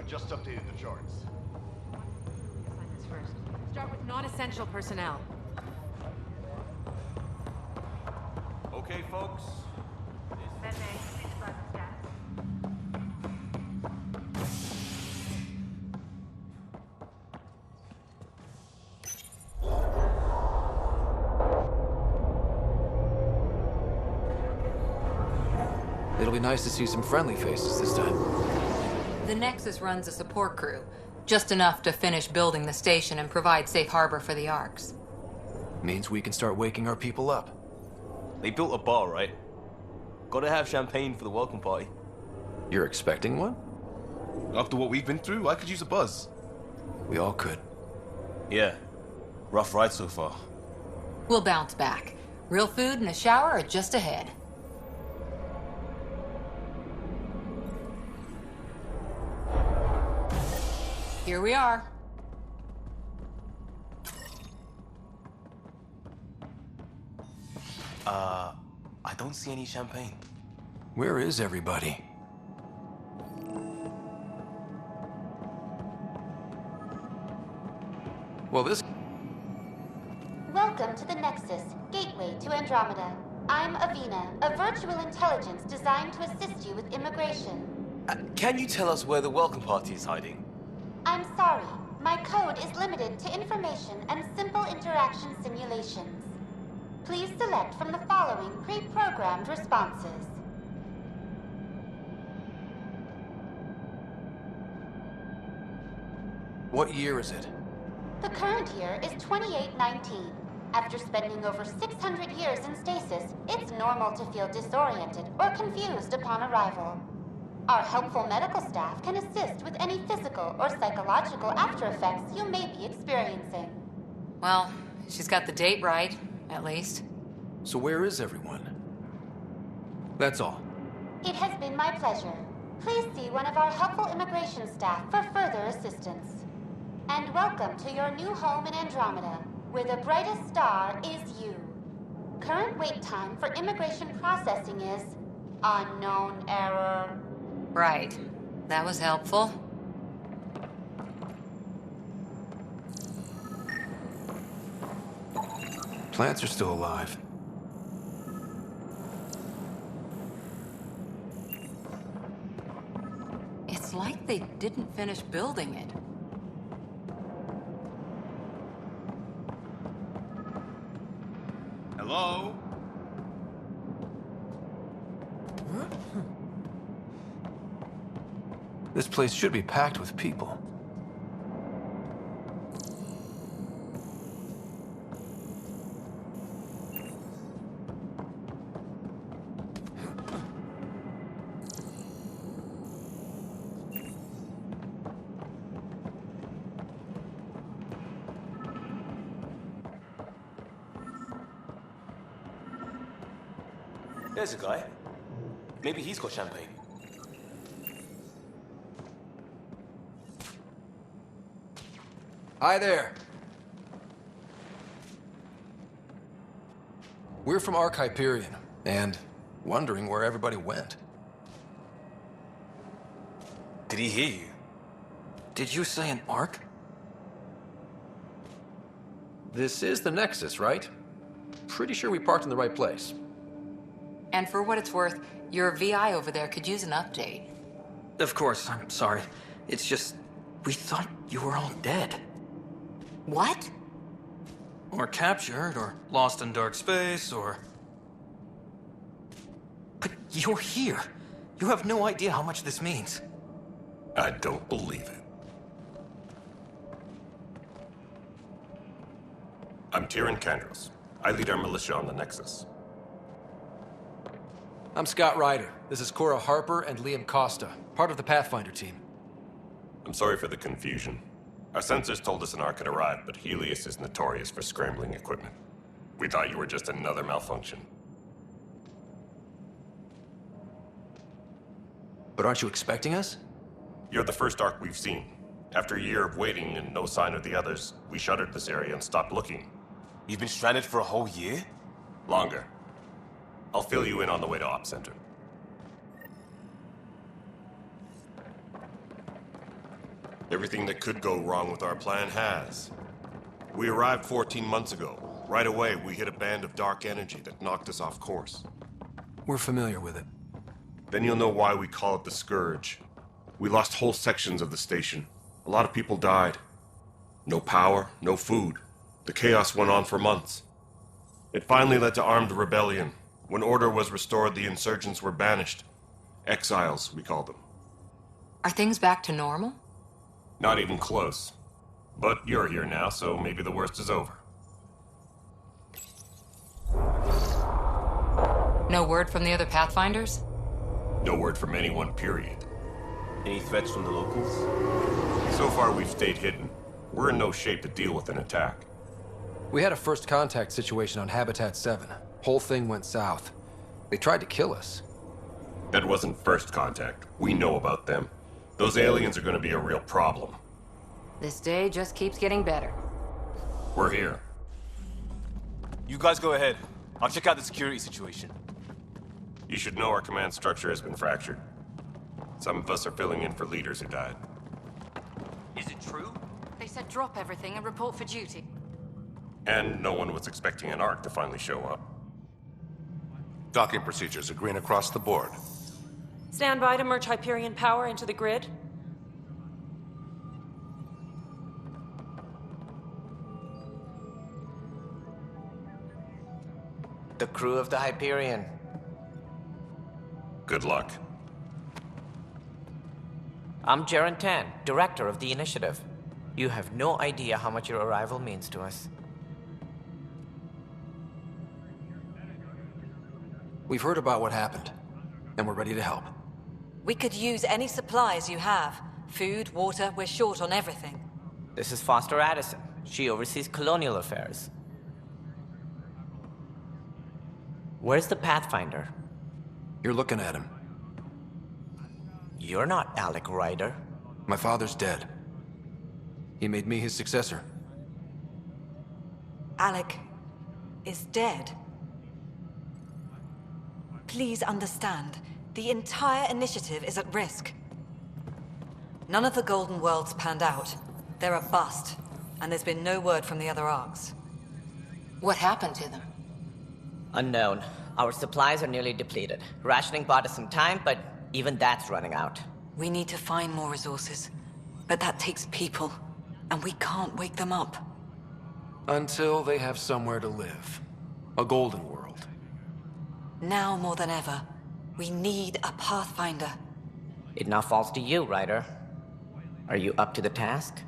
just updated the charts. Assignments first. Start with non-essential personnel. Okay, folks. It'll be nice to see some friendly faces this time. The Nexus runs a support crew, just enough to finish building the station and provide safe harbor for the Arks. Means we can start waking our people up. They built a bar, right? Gotta have champagne for the welcome party. You're expecting one? After what we've been through, I could use a buzz. We all could. Yeah. Rough ride so far. We'll bounce back. Real food and a shower are just ahead. Here we are. I don't see any champagne. Where is everybody? Well, this... Welcome to the Nexus, gateway to Andromeda. I'm Avina, a virtual intelligence designed to assist you with immigration. Can you tell us where the welcome party is hiding? I'm sorry. My code is limited to information and simple interaction simulations. Please select from the following pre-programmed responses. What year is it? The current year is 2819. After spending over 600 years in stasis, it's normal to feel disoriented or confused upon arrival. Our helpful medical staff can assist with any physical or psychological after effects you may be experiencing. Well, she's got the date right, at least. So where is everyone? That's all. It has been my pleasure. Please see one of our helpful immigration staff for further assistance. And welcome to your new home in Andromeda, where the brightest star is you. Current wait time for immigration processing is unknown error. Right. That was helpful. Plants are still alive. It's like they didn't finish building it. Hello? This place should be packed with people. There's a guy. Maybe he's got champagne. Hi there. We're from Ark Hyperion, and wondering where everybody went. Did he hear you? Did you say an Ark? This is the Nexus, right? Pretty sure we parked in the right place. And for what it's worth, your VI over there could use an update. Of course, I'm sorry. It's just, we thought you were all dead. What? Or captured, or lost in dark space, or... But you're here. You have no idea how much this means. I don't believe it. I'm Tyrion Kandros. I lead our militia on the Nexus. I'm Scott Ryder. This is Cora Harper and Liam Costa, part of the Pathfinder team. I'm sorry for the confusion. Our sensors told us an Ark had arrived, but Helios is notorious for scrambling equipment. We thought you were just another malfunction. But aren't you expecting us? You're the first Ark we've seen. After a year of waiting and no sign of the others, we shuttered this area and stopped looking. You've been stranded for a whole year? Longer. I'll fill you in on the way to Op Center. Everything that could go wrong with our plan has. We arrived 14 months ago. Right away, we hit a band of dark energy that knocked us off course. We're familiar with it. Then you'll know why we call it the Scourge. We lost whole sections of the station. A lot of people died. No power, no food. The chaos went on for months. It finally led to armed rebellion. When order was restored, the insurgents were banished. Exiles, we call them. Are things back to normal? Not even close. But you're here now, so maybe the worst is over. No word from the other Pathfinders? No word from anyone, period. Any threats from the locals? So far, we've stayed hidden. We're in no shape to deal with an attack. We had a first contact situation on Habitat 7. Whole thing went south. They tried to kill us. That wasn't first contact. We know about them. Those aliens are going to be a real problem. This day just keeps getting better. We're here. You guys go ahead. I'll check out the security situation. You should know our command structure has been fractured. Some of us are filling in for leaders who died. Is it true? They said drop everything and report for duty. And no one was expecting an Ark to finally show up. Docking procedures are green across the board. Stand by to merge Hyperion power into the grid. The crew of the Hyperion. Good luck. I'm Jaren Tan, director of the initiative. You have no idea how much your arrival means to us. We've heard about what happened, and we're ready to help. We could use any supplies you have. Food, water, we're short on everything. This is Foster Addison. She oversees colonial affairs. Where's the Pathfinder? You're looking at him. You're not Alec Ryder. My father's dead. He made me his successor. Alec is dead. Please understand, the entire initiative is at risk. None of the Golden Worlds panned out. They're a bust, and there's been no word from the other arcs. What happened to them? Unknown. Our supplies are nearly depleted. Rationing bought us some time, but even that's running out. We need to find more resources, but that takes people, and we can't wake them up. Until they have somewhere to live. A golden world. Now more than ever, we need a Pathfinder. It now falls to you, Ryder. Are you up to the task?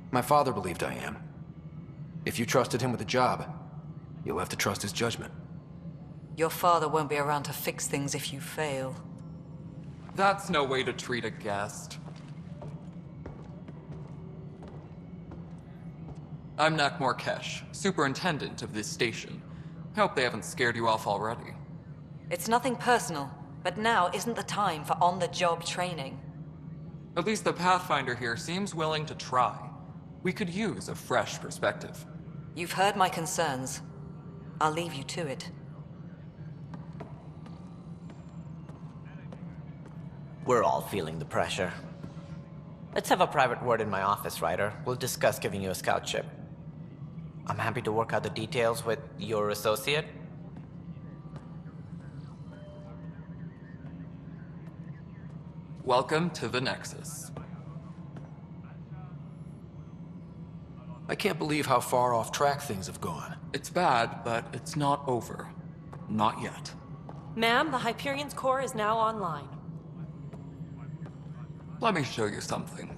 My father believed I am. If you trusted him with a job, you'll have to trust his judgment. Your father won't be around to fix things if you fail. That's no way to treat a guest. I'm Nak Morkesh, superintendent of this station. Hope they haven't scared you off already. It's nothing personal, but now isn't the time for on-the-job training. At least the Pathfinder here seems willing to try. We could use a fresh perspective. You've heard my concerns. I'll leave you to it. We're all feeling the pressure. Let's have a private word in my office, Ryder. We'll discuss giving you a scout ship. I'm happy to work out the details with your associate. Welcome to the Nexus. I can't believe how far off track things have gone. It's bad, but it's not over. Not yet. Ma'am, the Hyperion's core is now online. Let me show you something.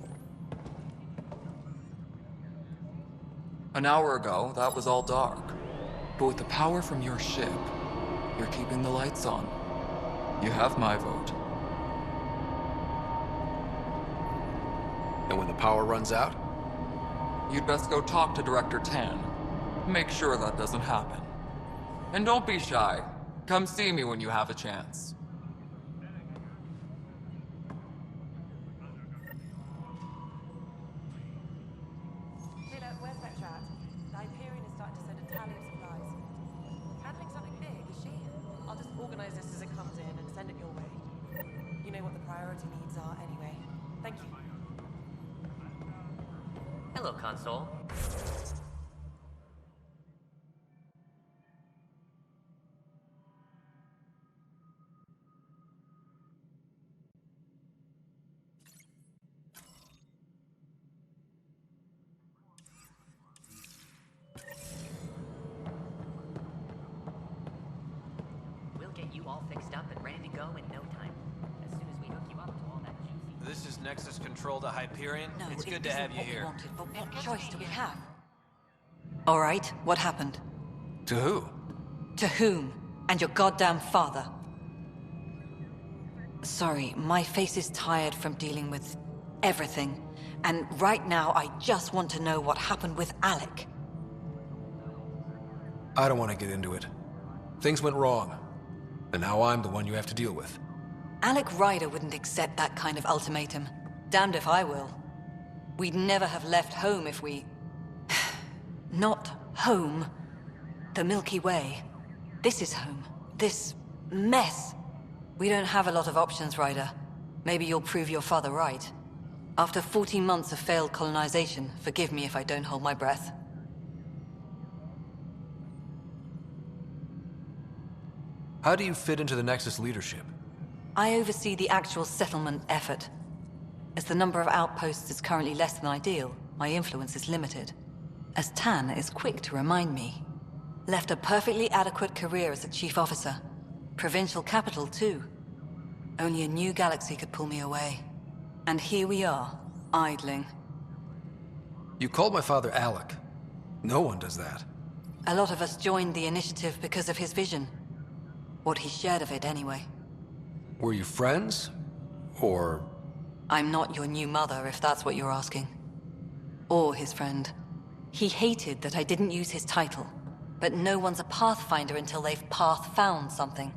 An hour ago, that was all dark. But with the power from your ship, you're keeping the lights on. You have my vote. And when the power runs out? You'd best go talk to Director Tan. Make sure that doesn't happen. And don't be shy. Come see me when you have a chance. Where's that chat? send it your way. You know what the priority needs are anyway. Thank you. Hello, console. You all fixed up and ready to go in no time. As soon as we hook you up to all that juicy... This is Nexus Control to Hyperion. No, it's good it to have isn't you what we here. wanted, but what choice do we have? All right, what happened? To who? To whom? And your goddamn father. Sorry, my face is tired from dealing with everything. And right now, I just want to know what happened with Alec. I don't want to get into it. Things went wrong. And now I'm the one you have to deal with. Alec Ryder wouldn't accept that kind of ultimatum. Damned if I will. We'd never have left home if we... Not home. The Milky Way. This is home. This mess. We don't have a lot of options, Ryder. Maybe you'll prove your father right. After 14 months of failed colonization, forgive me if I don't hold my breath. How do you fit into the Nexus leadership? I oversee the actual settlement effort. As the number of outposts is currently less than ideal, my influence is limited. As Tan is quick to remind me. Left a perfectly adequate career as a chief officer. Provincial capital, too. Only a new galaxy could pull me away. And here we are, idling. You called my father Alec. No one does that. A lot of us joined the initiative because of his vision. What he shared of it, anyway. Were you friends? Or... I'm not your new mother, if that's what you're asking. Or his friend. He hated that I didn't use his title. But no one's a pathfinder until they've path-found something.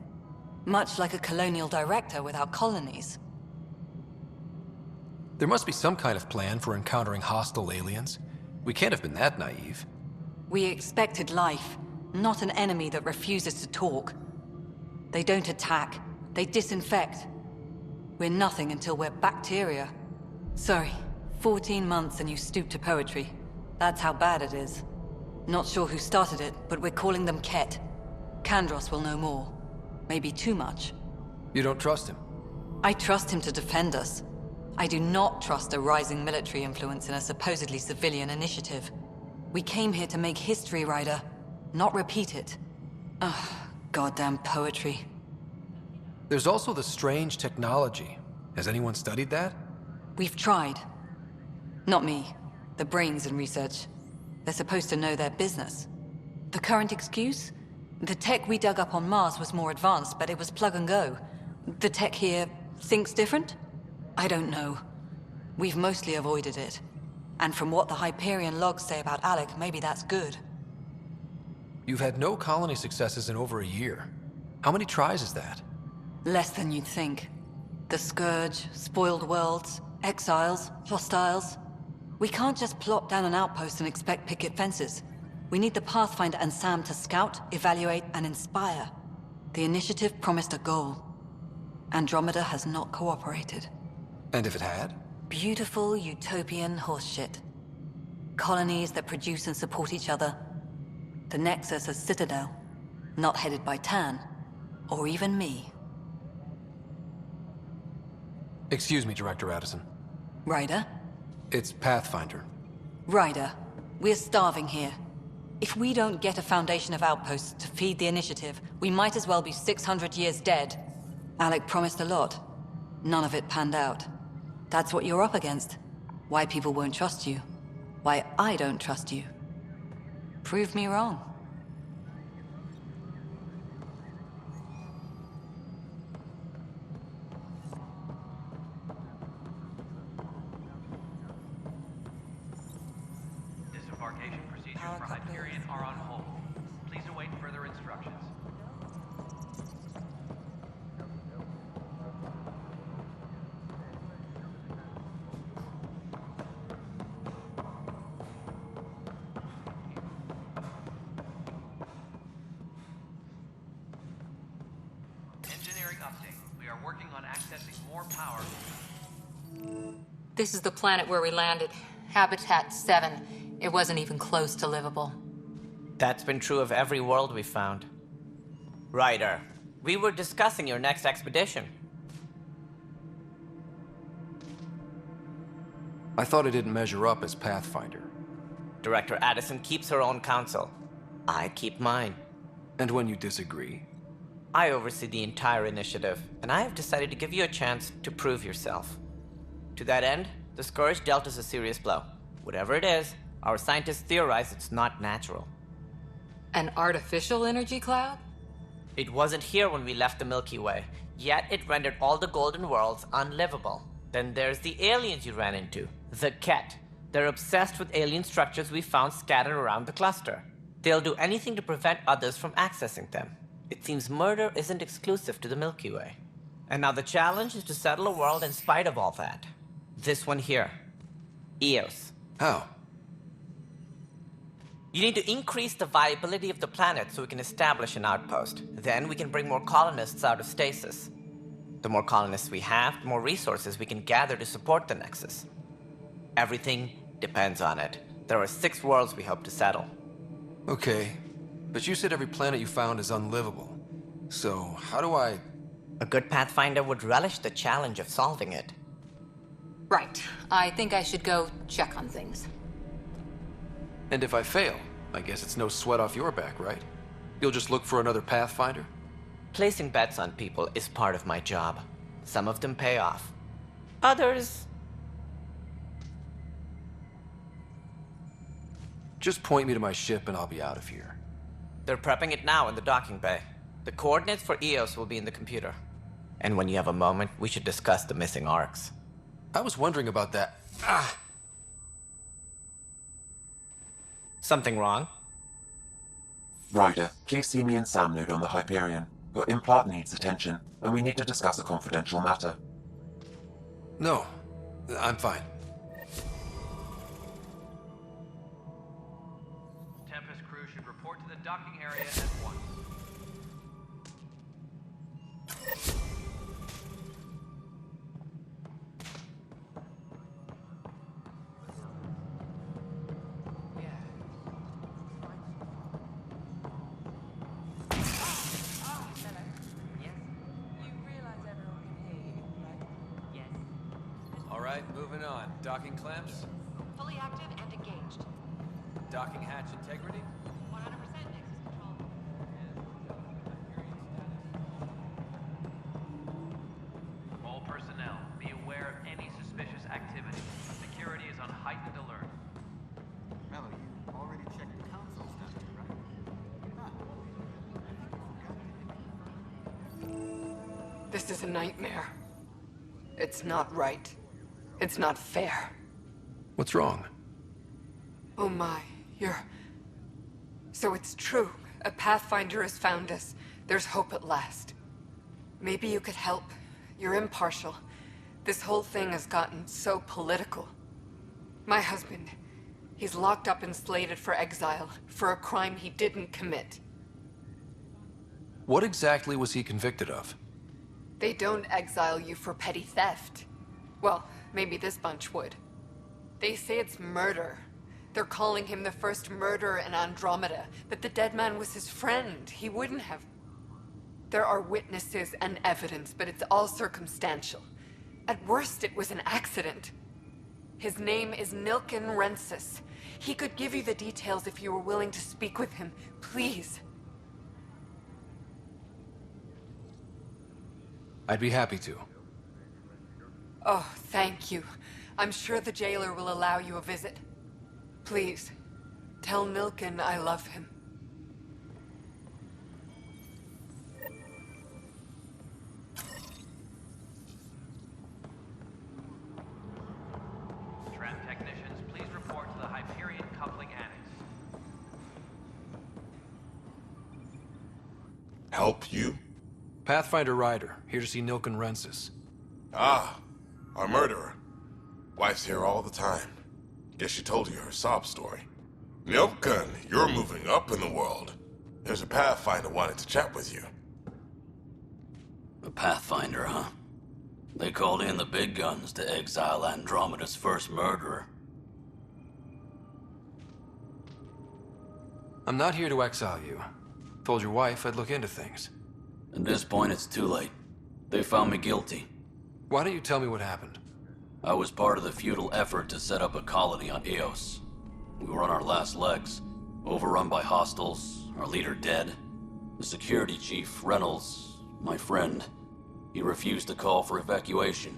Much like a colonial director without colonies. There must be some kind of plan for encountering hostile aliens. We can't have been that naive. We expected life, not an enemy that refuses to talk. They don't attack, they disinfect. We're nothing until we're bacteria. Sorry, 14 months and you stoop to poetry. That's how bad it is. Not sure who started it, but we're calling them Ket. Kandros will know more. Maybe too much. You don't trust him? I trust him to defend us. I do not trust a rising military influence in a supposedly civilian initiative. We came here to make history, Ryder, not repeat it. Ugh. Goddamn poetry. There's also the strange technology. Has anyone studied that? We've tried. Not me. The brains in research. They're supposed to know their business. The current excuse? The tech we dug up on Mars was more advanced, but it was plug and go. The tech here thinks different? I don't know. We've mostly avoided it. And from what the Hyperion logs say about Alec, maybe that's good. You've had no colony successes in over a year. How many tries is that? Less than you'd think. The Scourge, spoiled worlds, exiles, hostiles. We can't just plop down an outpost and expect picket fences. We need the Pathfinder and Sam to scout, evaluate, and inspire. The initiative promised a goal. Andromeda has not cooperated. And if it had? Beautiful utopian horseshit. Colonies that produce and support each other. The Nexus a citadel, not headed by Tan, or even me. Excuse me, Director Addison. Ryder? It's Pathfinder. Ryder, we're starving here. If we don't get a foundation of outposts to feed the initiative, we might as well be 600 years dead. Alec promised a lot. None of it panned out. That's what you're up against. Why people won't trust you. Why I don't trust you. Prove me wrong. Disembarkation procedures for Hyperion are on hold. Please await further instructions. Engineering update. We We are working on accessing more power. This is the planet where we landed. Habitat 7. It wasn't even close to livable. That's been true of every world we found. Ryder, we were discussing your next expedition. I thought it didn't measure up as Pathfinder. Director Addison keeps her own counsel. I keep mine. And when you disagree? I oversee the entire initiative, and I have decided to give you a chance to prove yourself. To that end, the Scourge dealt us a serious blow. Whatever it is, our scientists theorize it's not natural. An artificial energy cloud? It wasn't here when we left the Milky Way, yet it rendered all the golden worlds unlivable. Then there's the aliens you ran into, the Ket. They're obsessed with alien structures we found scattered around the cluster. They'll do anything to prevent others from accessing them. It seems murder isn't exclusive to the Milky Way. And now the challenge is to settle a world in spite of all that. This one here. Eos. How? You need to increase the viability of the planet so we can establish an outpost. Then we can bring more colonists out of stasis. The more colonists we have, the more resources we can gather to support the Nexus. Everything depends on it. There are 6 worlds we hope to settle. Okay, but you said every planet you found is unlivable. So, how do I... A good Pathfinder would relish the challenge of solving it. Right. I think I should go check on things. And if I fail, I guess it's no sweat off your back, right? You'll just look for another Pathfinder? Placing bets on people is part of my job. Some of them pay off. Others... Just point me to my ship and I'll be out of here. They're prepping it now in the docking bay. The coordinates for Eos will be in the computer. And when you have a moment, we should discuss the missing arcs. I was wondering about that. Ah! Something wrong? Ryder, please see me and Sam node on the Hyperion. Your implant needs attention, and we need to discuss a confidential matter. No, I'm fine. Tempest crew should report to the docking area at once. Moving on. Docking clamps? Fully active and engaged. Docking hatch integrity? 100% Nexus control. All personnel, be aware of any suspicious activity. Security is on heightened alert. Mello, you already checked the console stuff, right? This is a nightmare. It's not right. It's not fair. What's wrong? Oh my, So it's true. A Pathfinder has found us. There's hope at last. Maybe you could help. You're impartial. This whole thing has gotten so political. My husband, he's locked up and slated for exile for a crime he didn't commit. What exactly was he convicted of? They don't exile you for petty theft. Well, maybe this bunch would. They say it's murder. They're calling him the first murderer in Andromeda, but the dead man was his friend. He wouldn't have... There are witnesses and evidence, but it's all circumstantial. At worst, it was an accident. His name is Nilken Rensis. He could give you the details if you were willing to speak with him. Please. I'd be happy to. Oh, thank you. I'm sure the jailer will allow you a visit. Please, tell Nilken I love him. Tram technicians, please report to the Hyperion coupling annex. Help you? Pathfinder Ryder, here to see Nilken Rensis. Ah, our murderer. Wife's here all the time. Guess she told you her sob story. Nilken, you're moving up in the world. There's a Pathfinder wanting to chat with you. A Pathfinder, huh? They called in the big guns to exile Andromeda's first murderer. I'm not here to exile you. Told your wife I'd look into things. At this point, it's too late. They found me guilty. Why don't you tell me what happened? I was part of the futile effort to set up a colony on Eos. We were on our last legs, overrun by hostiles, our leader dead. The security chief, Reynolds, my friend, he refused to call for evacuation.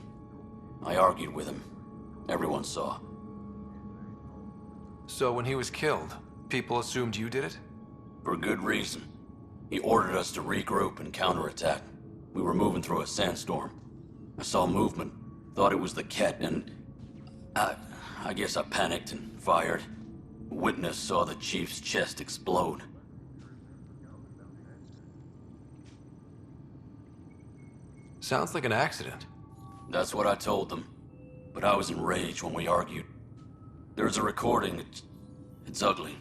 I argued with him. Everyone saw. So when he was killed, people assumed you did it? For good reason. He ordered us to regroup and counterattack. We were moving through a sandstorm. I saw movement, thought it was the Ket, and I guess I panicked and fired. A witness saw the chief's chest explode. Sounds like an accident. That's what I told them. But I was enraged when we argued. There's a recording. It's ugly.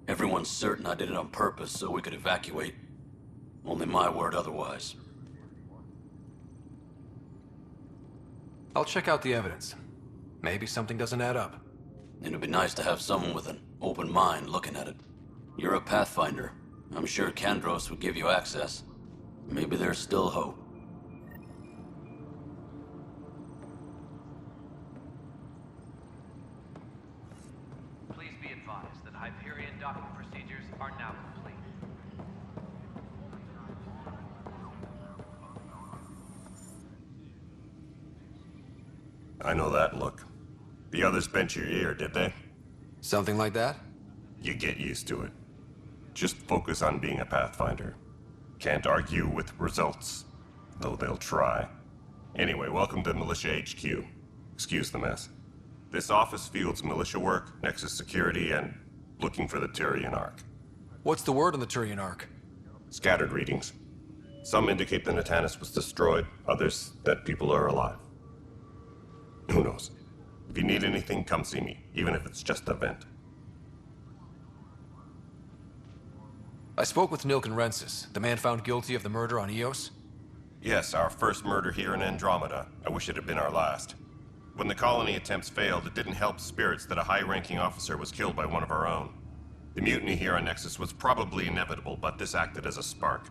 Everyone's certain I did it on purpose so we could evacuate. Only my word otherwise. I'll check out the evidence. Maybe something doesn't add up. It'd be nice to have someone with an open mind looking at it. You're a Pathfinder. I'm sure Kandros would give you access. Maybe there's still hope. Please be advised that Hyperion docking procedures are now complete. I know that look. The others bent your ear, did they? Something like that? You get used to it. Just focus on being a Pathfinder. Can't argue with results, though they'll try. Anyway, welcome to Militia HQ. Excuse the mess. This office fields militia work, Nexus security, and looking for the Turian Ark. What's the word on the Turian Ark? Scattered readings. Some indicate the Natanus was destroyed, others that people are alive. Who knows? If you need anything, come see me, even if it's just a vent. I spoke with Nilken Rensis, the man found guilty of the murder on Eos. Yes, our first murder here in Andromeda. I wish it had been our last. When the colony attempts failed, it didn't help spirits that a high-ranking officer was killed by one of our own. The mutiny here on Nexus was probably inevitable, but this acted as a spark.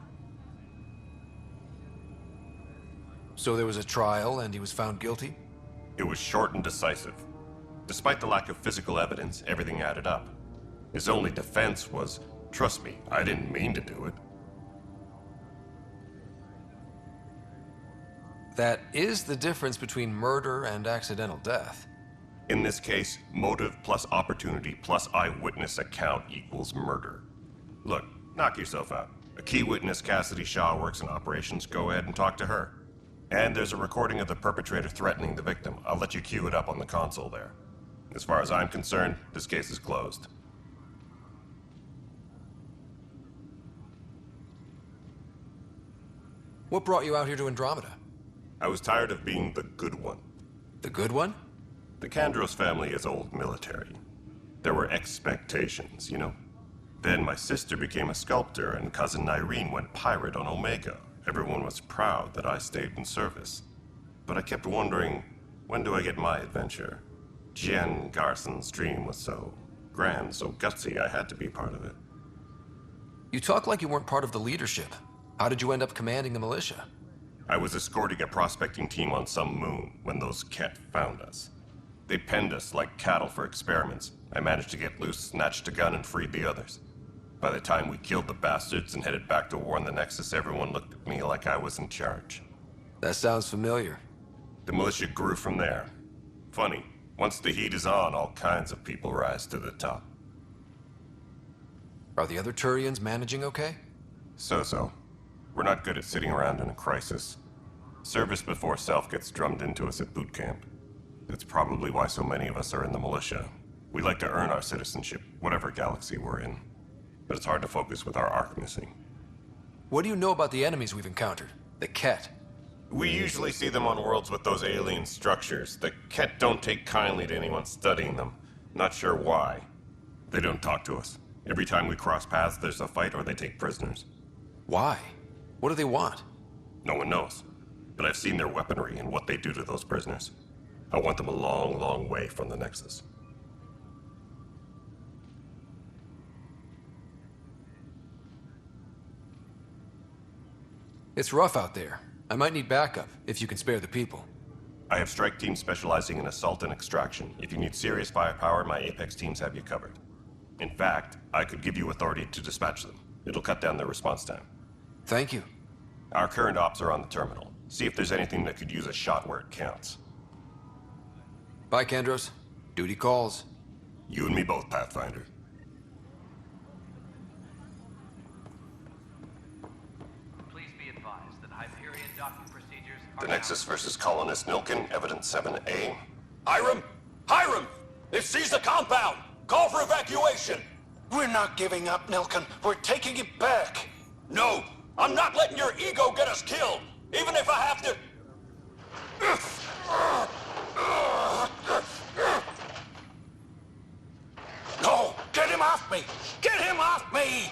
So there was a trial and he was found guilty? It was short and decisive. Despite the lack of physical evidence, everything added up. His only defense was, trust me, I didn't mean to do it. That is the difference between murder and accidental death. In this case, motive plus opportunity plus eyewitness account equals murder. Look, knock yourself out. A key witness, Cassidy Shaw, works in operations. Go ahead and talk to her. And there's a recording of the perpetrator threatening the victim. I'll let you cue it up on the console there. As far as I'm concerned, this case is closed. What brought you out here to Andromeda? I was tired of being the good one. The good one? The Kandros family is old military. There were expectations, you know? Then my sister became a sculptor and cousin Irene went pirate on Omega. Everyone was proud that I stayed in service. But I kept wondering, when do I get my adventure? Jen Garson's dream was so grand, so gutsy, I had to be part of it. You talk like you weren't part of the leadership. How did you end up commanding the militia? I was escorting a prospecting team on some moon when those Ket found us. They penned us like cattle for experiments. I managed to get loose, snatched a gun, and freed the others. By the time we killed the bastards and headed back to war in the Nexus, everyone looked at me like I was in charge. That sounds familiar. The militia grew from there. Funny, once the heat is on, all kinds of people rise to the top. Are the other Turians managing okay? So-so. We're not good at sitting around in a crisis. Service before self gets drummed into us at boot camp. That's probably why so many of us are in the militia. We like to earn our citizenship, whatever galaxy we're in. But it's hard to focus with our arc missing. What do you know about the enemies we've encountered? The Ket? We usually see them on worlds with those alien structures. The Ket don't take kindly to anyone studying them. Not sure why. They don't talk to us. Every time we cross paths, there's a fight or they take prisoners. Why? What do they want? No one knows. but I've seen their weaponry and what they do to those prisoners. I want them a long, long way from the Nexus. It's rough out there. I might need backup, if you can spare the people. I have strike teams specializing in assault and extraction. If you need serious firepower, my Apex teams have you covered. In fact, I could give you authority to dispatch them. It'll cut down their response time. Thank you. Our current ops are on the terminal. See if there's anything that could use a shot where it counts. Bye, Kendros. Duty calls. You and me both, Pathfinder. Please be advised that Hyperion docking procedures are... The Nexus versus Colonist Nilken, Evidence 7A. Hiram! Hiram! They've seized the compound! Call for evacuation! We're not giving up, Nilken. We're taking it back. No! I'm not letting your ego get us killed! Even if I have to... No! Get him off me! Get him off me!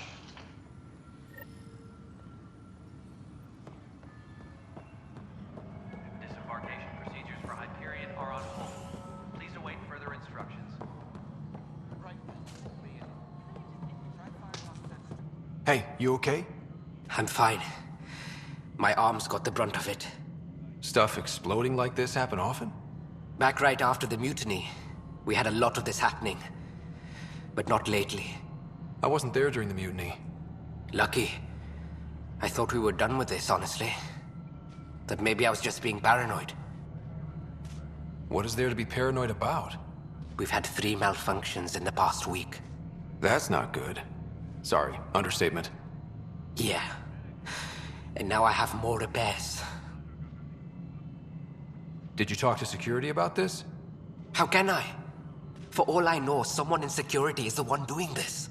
Disembarkation procedures for Hyperion are on hold. Please await further instructions. Hey, you okay? I'm fine. My arms got the brunt of it. Stuff exploding like this happen often? Back right after the mutiny, we had a lot of this happening. But not lately. I wasn't there during the mutiny. Lucky. I thought we were done with this, honestly. That maybe I was just being paranoid. What is there to be paranoid about? We've had 3 malfunctions in the past week. That's not good. Sorry, understatement. Yeah. And now I have more repairs. Did you talk to security about this? How can I? For all I know, someone in security is the one doing this.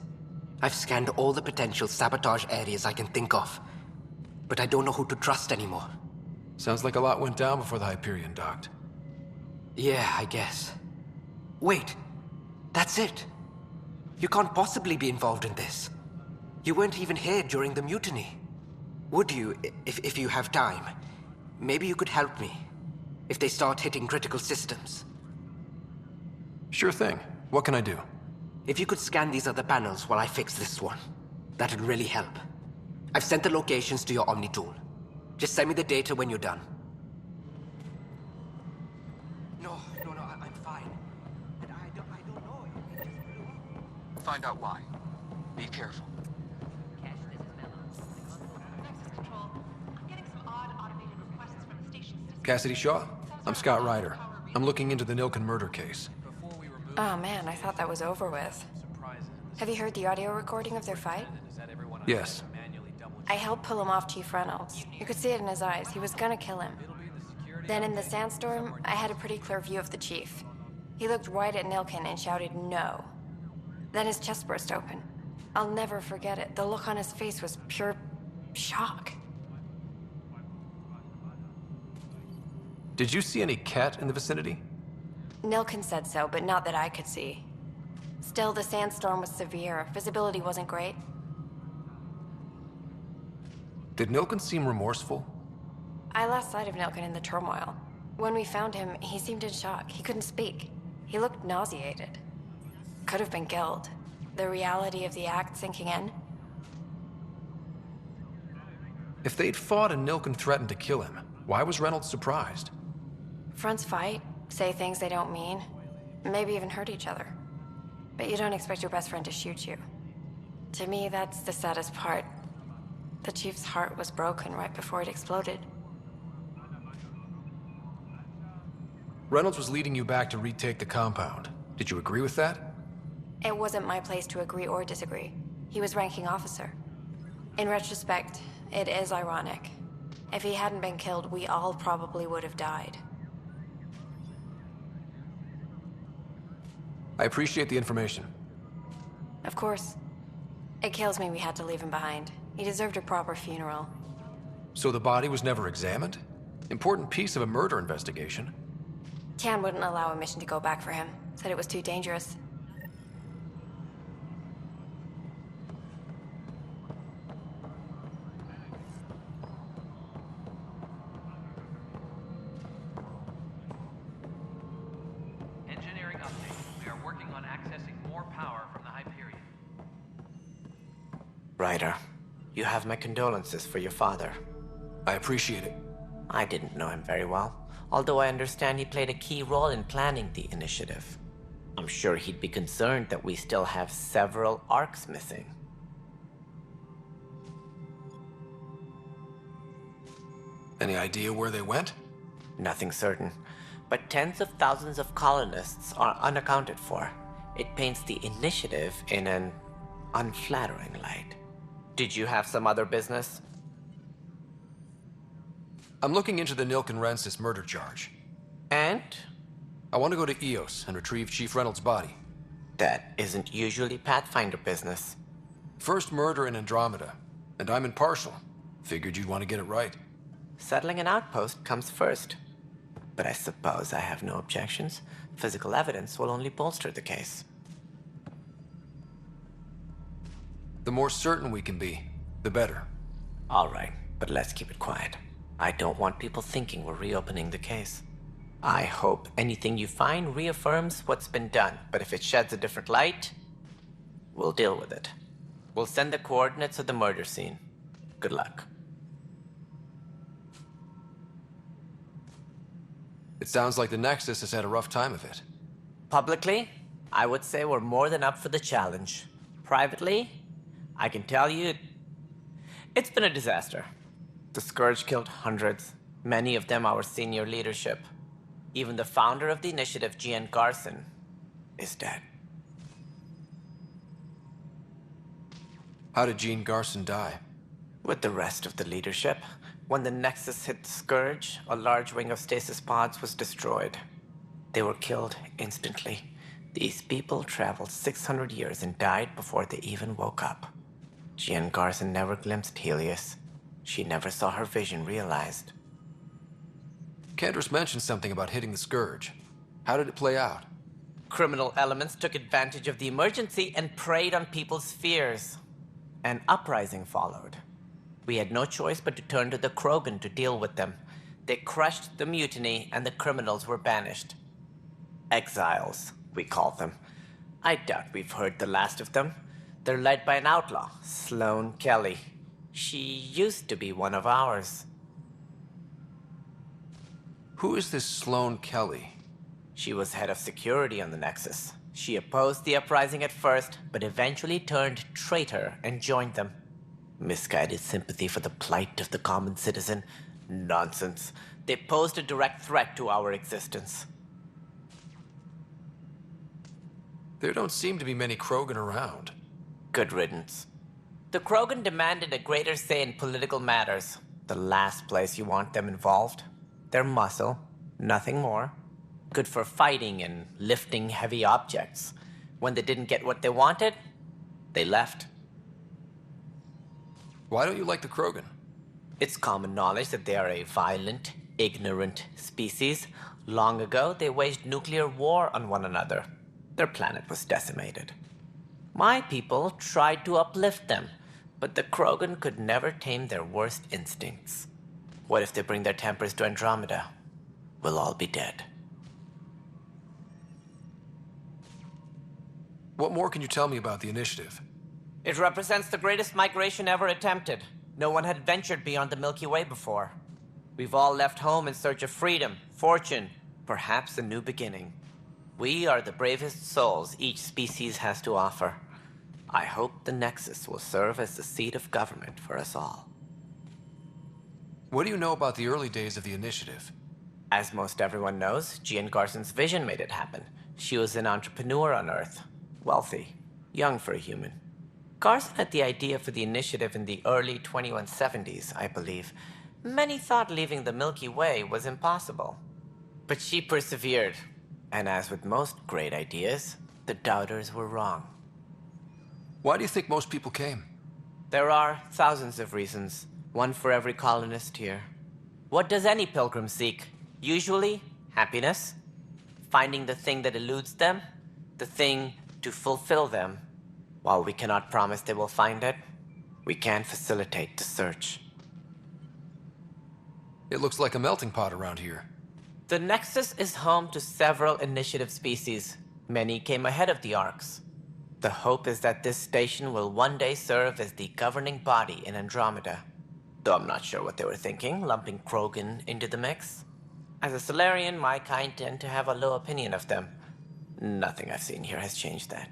I've scanned all the potential sabotage areas I can think of. But I don't know who to trust anymore. Sounds like a lot went down before the Hyperion docked. Yeah, I guess. Wait. That's it. You can't possibly be involved in this. You weren't even here during the mutiny. Would you, if you have time? Maybe you could help me. If they start hitting critical systems. Sure thing. What can I do? If you could scan these other panels while I fix this one, that'd really help. I've sent the locations to your Omni tool. Just send me the data when you're done. No, I'm fine. And I don't know. It just blew up. Find out why. Be careful. Cassidy Shaw? I'm Scott Ryder. I'm looking into the Nilken murder case. Oh man, I thought that was over with. Have you heard the audio recording of their fight? Yes. I helped pull him off Chief Reynolds. You could see it in his eyes. He was gonna kill him. Then in the sandstorm, I had a pretty clear view of the chief. He looked right at Nilken and shouted no. Then his chest burst open. I'll never forget it. The look on his face was pure shock. Did you see any cat in the vicinity? Nilken said so, but not that I could see. Still, the sandstorm was severe. Visibility wasn't great. Did Nilken seem remorseful? I lost sight of Nilken in the turmoil. When we found him, he seemed in shock. He couldn't speak. He looked nauseated. Could have been guilt. The reality of the act sinking in. If they'd fought and Nilken threatened to kill him, why was Reynolds surprised? Fronts fight, say things they don't mean, maybe even hurt each other. But you don't expect your best friend to shoot you. To me, that's the saddest part. The chief's heart was broken right before it exploded. Reynolds was leading you back to retake the compound. Did you agree with that? It wasn't my place to agree or disagree. He was ranking officer. In retrospect, it is ironic. If he hadn't been killed, we all probably would have died. I appreciate the information. Of course. It kills me we had to leave him behind. He deserved a proper funeral. So the body was never examined? Important piece of a murder investigation. Tian wouldn't allow a mission to go back for him. Said it was too dangerous. Ryder, you have my condolences for your father. I appreciate it. I didn't know him very well, although I understand he played a key role in planning the initiative. I'm sure he'd be concerned that we still have several arcs missing. Any idea where they went? Nothing certain, but tens of thousands of colonists are unaccounted for. It paints the initiative in an unflattering light. Did you have some other business? I'm looking into the Nilken-Rensis murder charge. And? I want to go to EOS and retrieve Chief Reynolds' body. That isn't usually Pathfinder business. First murder in Andromeda, and I'm impartial. Figured you'd want to get it right. Settling an outpost comes first. But I suppose I have no objections. Physical evidence will only bolster the case. The more certain we can be, the better. All right, but let's keep it quiet. I don't want people thinking we're reopening the case. I hope anything you find reaffirms what's been done, but if it sheds a different light, we'll deal with it. We'll send the coordinates of the murder scene. Good luck. It sounds like the Nexus has had a rough time of it. Publicly, I would say we're more than up for the challenge. Privately, I can tell you, it's been a disaster. The Scourge killed hundreds, many of them our senior leadership. Even the founder of the initiative, Gian Garson, is dead. How did Jean Garson die? With the rest of the leadership. When the Nexus hit the Scourge, a large wing of stasis pods was destroyed. They were killed instantly. These people traveled 600 years and died before they even woke up. Jean Garson never glimpsed Helios. She never saw her vision realized. Cantor's mentioned something about hitting the Scourge. How did it play out? Criminal elements took advantage of the emergency and preyed on people's fears. An uprising followed. We had no choice but to turn to the Krogan to deal with them. They crushed the mutiny and the criminals were banished. Exiles, we call them. I doubt we've heard the last of them. They're led by an outlaw, Sloane Kelly. She used to be one of ours. Who is this Sloane Kelly? She was head of security on the Nexus. She opposed the uprising at first, but eventually turned traitor and joined them. Misguided sympathy for the plight of the common citizen? Nonsense. They posed a direct threat to our existence. There don't seem to be many Krogan around. Good riddance. The Krogan demanded a greater say in political matters. The last place you want them involved. They're muscle, nothing more. Good for fighting and lifting heavy objects. When they didn't get what they wanted, they left. Why don't you like the Krogan? It's common knowledge that they are a violent, ignorant species. Long ago, they waged nuclear war on one another. Their planet was decimated. My people tried to uplift them, but the Krogan could never tame their worst instincts. What if they bring their tempers to Andromeda? We'll all be dead. What more can you tell me about the initiative? It represents the greatest migration ever attempted. No one had ventured beyond the Milky Way before. We've all left home in search of freedom, fortune, perhaps a new beginning. We are the bravest souls each species has to offer. I hope the Nexus will serve as the seat of government for us all. What do you know about the early days of the initiative? As most everyone knows, Gian Garson's vision made it happen. She was an entrepreneur on Earth. Wealthy. Young for a human. Garson had the idea for the initiative in the early 2170s, I believe. Many thought leaving the Milky Way was impossible. But she persevered. And as with most great ideas, the doubters were wrong. Why do you think most people came? There are thousands of reasons, one for every colonist here. What does any pilgrim seek? Usually, happiness. Finding the thing that eludes them, the thing to fulfill them. While we cannot promise they will find it, we can facilitate the search. It looks like a melting pot around here. The Nexus is home to several initiative species. Many came ahead of the Arks. The hope is that this station will one day serve as the governing body in Andromeda. Though I'm not sure what they were thinking, lumping Krogan into the mix. As a Solarian, my kind tend to have a low opinion of them. Nothing I've seen here has changed that.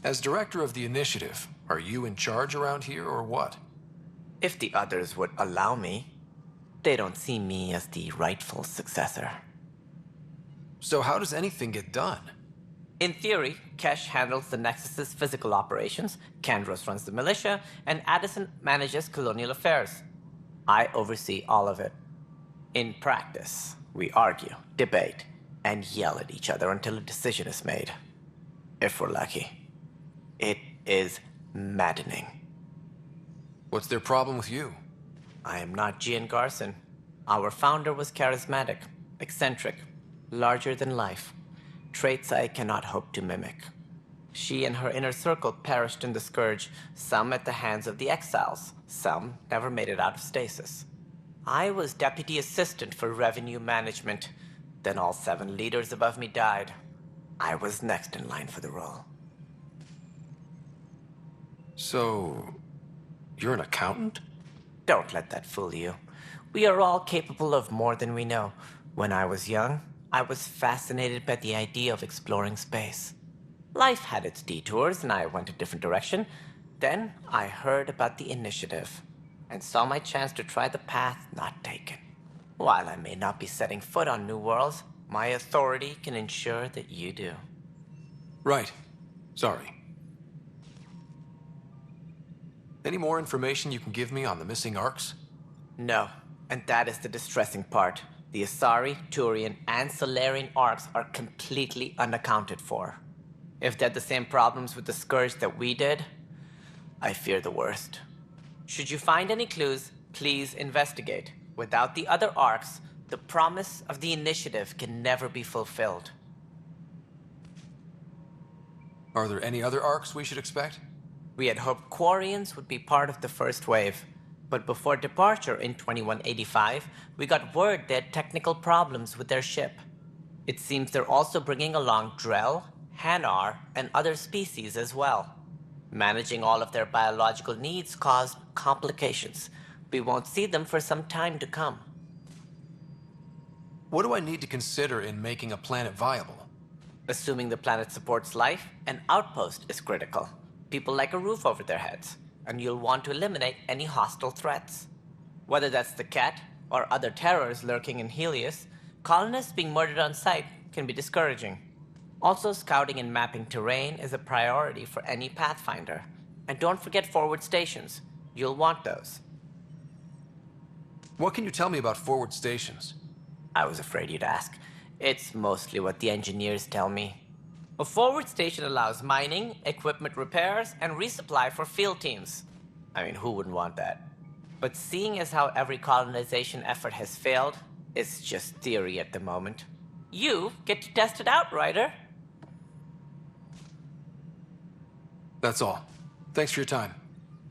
As director of the initiative, are you in charge around here or what? If the others would allow me, they don't see me as the rightful successor. So how does anything get done? In theory, Kesh handles the Nexus's physical operations, Kandros runs the militia, and Addison manages colonial affairs. I oversee all of it. In practice, we argue, debate, and yell at each other until a decision is made. If we're lucky. It is maddening. What's their problem with you? I am not Gian Garson. Our founder was charismatic, eccentric, larger than life. Traits I cannot hope to mimic. She and her inner circle perished in the Scourge, some at the hands of the Exiles, some never made it out of stasis. I was deputy assistant for revenue management. Then all 7 leaders above me died. I was next in line for the role. So, you're an accountant? Don't let that fool you. We are all capable of more than we know. When I was young, I was fascinated by the idea of exploring space. Life had its detours, and I went a different direction. Then I heard about the initiative, and saw my chance to try the path not taken. While I may not be setting foot on new worlds, my authority can ensure that you do. Right. Sorry. Any more information you can give me on the missing arcs? No, and that is the distressing part. The Asari, Turian, and Solarian arcs are completely unaccounted for. If they had the same problems with the Scourge that we did, I fear the worst. Should you find any clues, please investigate. Without the other arcs, the promise of the initiative can never be fulfilled. Are there any other arcs we should expect? We had hoped Quarians would be part of the first wave, but before departure in 2185, we got word they had technical problems with their ship. It seems they're also bringing along Drell, Hanar, and other species as well. Managing all of their biological needs caused complications. We won't see them for some time to come. What do I need to consider in making a planet viable? Assuming the planet supports life, an outpost is critical. People like a roof over their heads, and you'll want to eliminate any hostile threats. Whether that's the cat or other terrors lurking in Helios, colonists being murdered on sight can be discouraging. Also, scouting and mapping terrain is a priority for any Pathfinder. And don't forget forward stations. You'll want those. What can you tell me about forward stations? I was afraid you'd ask. It's mostly what the engineers tell me. A forward station allows mining, equipment repairs, and resupply for field teams. I mean, who wouldn't want that? But seeing as how every colonization effort has failed, it's just theory at the moment. You get to test it out, Ryder. That's all. Thanks for your time.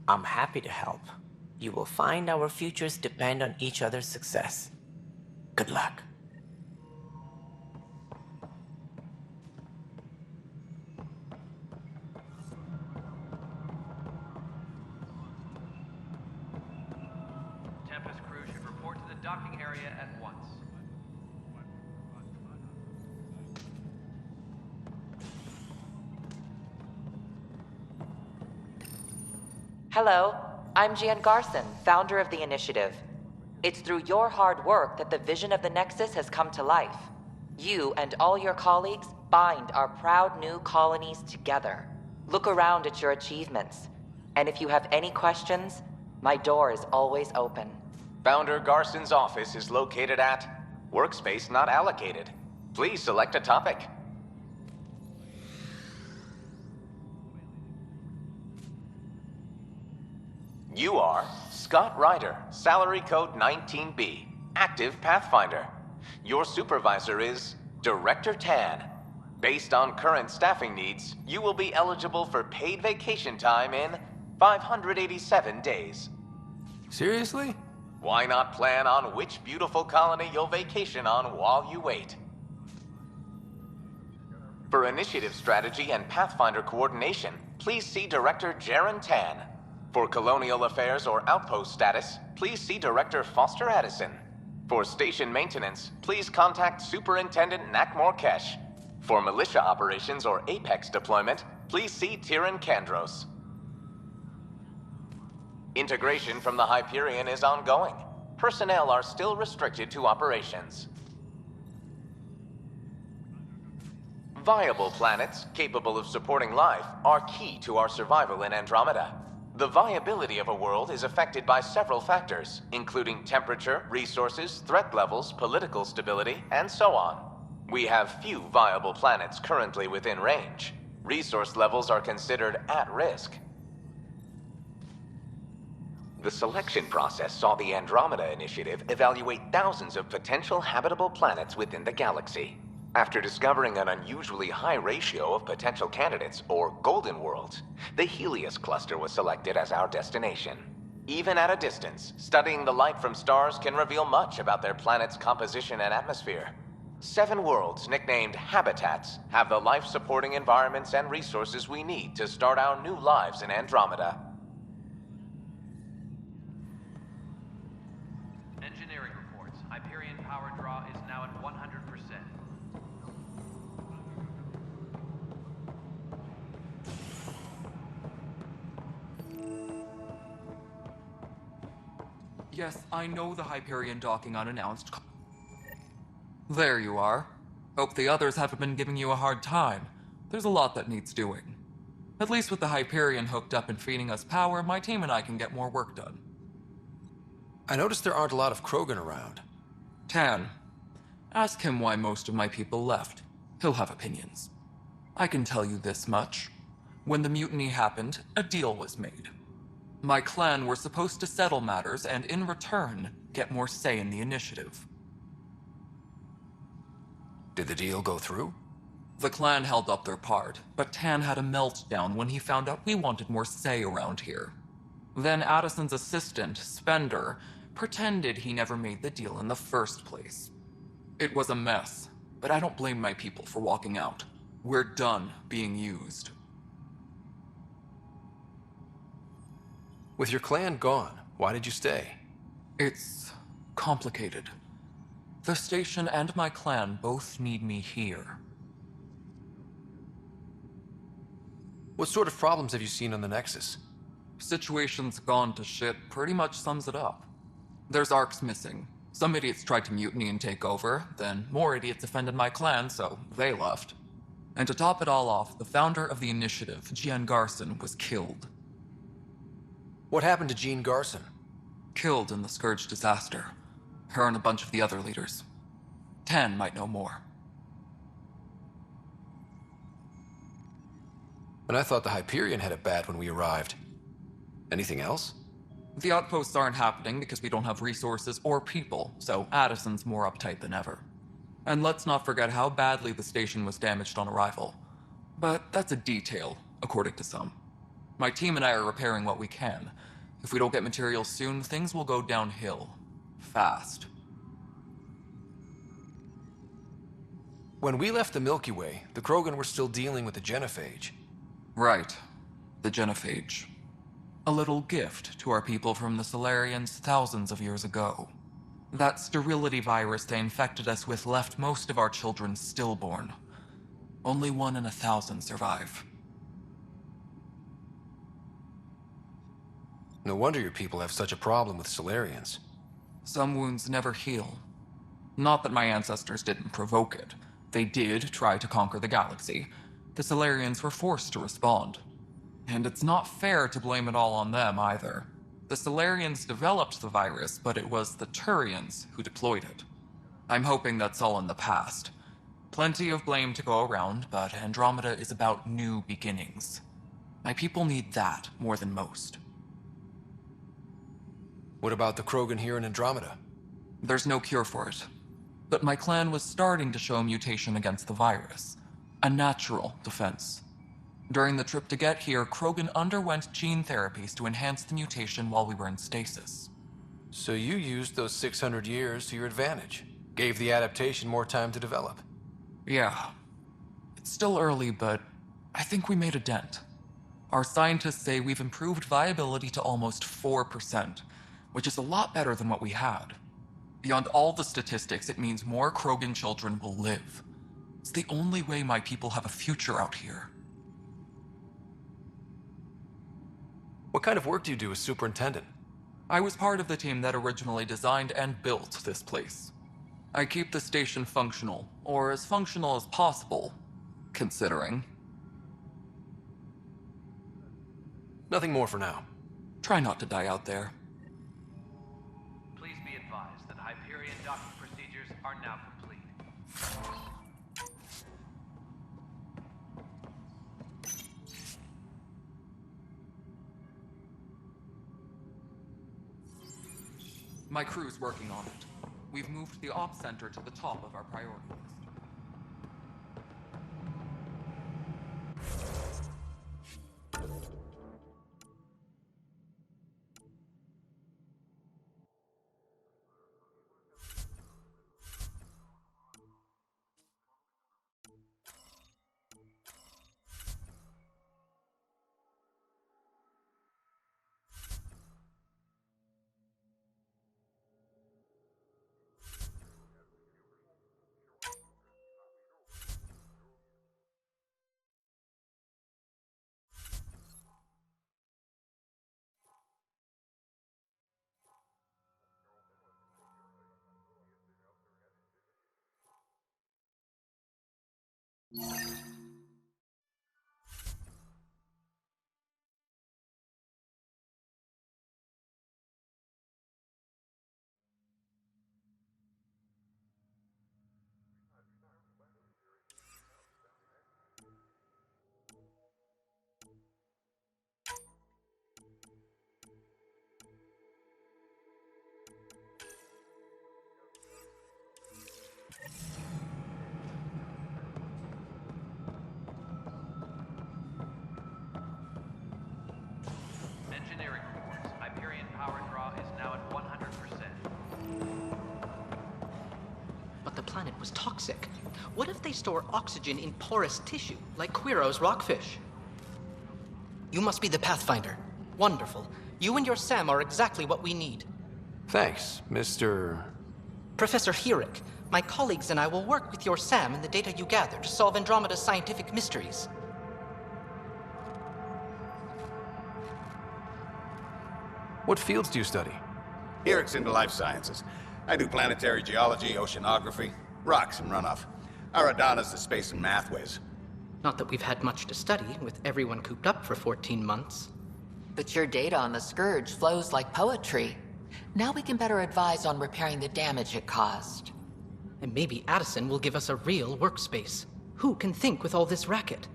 I'm happy to help. You will find our futures depend on each other's success. Good luck. Tempest crew should report to the docking area at once. Hello, I'm Gian Garson, founder of the initiative. It's through your hard work that the vision of the Nexus has come to life. You and all your colleagues bind our proud new colonies together. Look around at your achievements. And if you have any questions, my door is always open. Founder Garson's office is located at Workspace Not Allocated. Please select a topic. You are Scott Ryder, salary code 19B, active Pathfinder. Your supervisor is Director Tan. Based on current staffing needs, you will be eligible for paid vacation time in 587 days. Seriously? Why not plan on which beautiful colony you'll vacation on while you wait? For initiative strategy and Pathfinder coordination, please see Director Jaren Tan. For colonial affairs or outpost status, please see Director Foster Addison. For station maintenance, please contact Superintendent Nakmor Kesh. For militia operations or Apex deployment, please see Tyran Kandros. Integration from the Hyperion is ongoing. Personnel are still restricted to operations. Viable planets capable of supporting life are key to our survival in Andromeda. The viability of a world is affected by several factors, including temperature, resources, threat levels, political stability, and so on. We have few viable planets currently within range. Resource levels are considered at risk. The selection process saw the Andromeda Initiative evaluate thousands of potential habitable planets within the galaxy. After discovering an unusually high ratio of potential candidates, or golden worlds, the Helios cluster was selected as our destination. Even at a distance, studying the light from stars can reveal much about their planet's composition and atmosphere. 7 worlds, nicknamed habitats, have the life-supporting environments and resources we need to start our new lives in Andromeda. Engineering reports. Hyperion power draw is now at 100%. Yes, I know the Hyperion docking unannounced. There you are. Hope the others haven't been giving you a hard time. There's a lot that needs doing. At least with the Hyperion hooked up and feeding us power, my team and I can get more work done. I noticed there aren't a lot of Krogan around. Tan. Ask him why most of my people left. He'll have opinions. I can tell you this much. When the mutiny happened, a deal was made. My clan were supposed to settle matters and, in return, get more say in the initiative. Did the deal go through? The clan held up their part, but Tan had a meltdown when he found out we wanted more say around here. Then Addison's assistant, Spender, pretended he never made the deal in the first place. It was a mess, but I don't blame my people for walking out. We're done being used. With your clan gone, why did you stay? It's complicated. The station and my clan both need me here. What sort of problems have you seen on the Nexus? Situation's gone to shit pretty much sums it up. There's arcs missing. Some idiots tried to mutiny and take over, then more idiots offended my clan, so they left. And to top it all off, the founder of the initiative, Jean Garson, was killed. What happened to Jean Garson? Killed in the Scourge disaster. Her and a bunch of the other leaders. Tan might know more. And I thought the Hyperion had it bad when we arrived. Anything else? The outposts aren't happening because we don't have resources or people, so Addison's more uptight than ever. And let's not forget how badly the station was damaged on arrival. But that's a detail, according to some. My team and I are repairing what we can. If we don't get materials soon, things will go downhill. Fast. When we left the Milky Way, the Krogan were still dealing with the genophage. Right. The genophage. A little gift to our people from the Solarians thousands of years ago. That sterility virus they infected us with left most of our children stillborn. Only 1 in 1,000 survive. No wonder your people have such a problem with Solarians. Some wounds never heal. Not that my ancestors didn't provoke it. They did try to conquer the galaxy. The Solarians were forced to respond. And it's not fair to blame it all on them, either. The Solarians developed the virus, but it was the Turians who deployed it. I'm hoping that's all in the past. Plenty of blame to go around, but Andromeda is about new beginnings. My people need that more than most. What about the Krogan here in Andromeda? There's no cure for it. But my clan was starting to show mutation against the virus. A natural defense. During the trip to get here, Krogan underwent gene therapies to enhance the mutation while we were in stasis. So you used those 600 years to your advantage. Gave the adaptation more time to develop. Yeah. It's still early, but I think we made a dent. Our scientists say we've improved viability to almost 4%, which is a lot better than what we had. Beyond all the statistics, it means more Krogan children will live. It's the only way my people have a future out here. What kind of work do you do as superintendent? I was part of the team that originally designed and built this place. I keep the station functional, or as functional as possible, considering. Nothing more for now. Try not to die out there. Please be advised that Hyperion docking procedures are now complete. My crew's working on it. We've moved the ops center to the top of our priority list. Engineering reports. Hyperion power draw is now at 100%. But the planet was toxic. What if they store oxygen in porous tissue, like Quiro's rockfish? You must be the Pathfinder. Wonderful. You and your Sam are exactly what we need. Thanks, Mr. Professor Herrick, my colleagues and I will work with your Sam and the data you gather to solve Andromeda's scientific mysteries. What fields do you study? Herrick's into life sciences. I do planetary geology, oceanography, rocks and runoff. Aradana's the space and math whiz. Not that we've had much to study, with everyone cooped up for 14 months. But your data on the Scourge flows like poetry. Now we can better advise on repairing the damage it caused. And maybe Addison will give us a real workspace. Who can think with all this racket?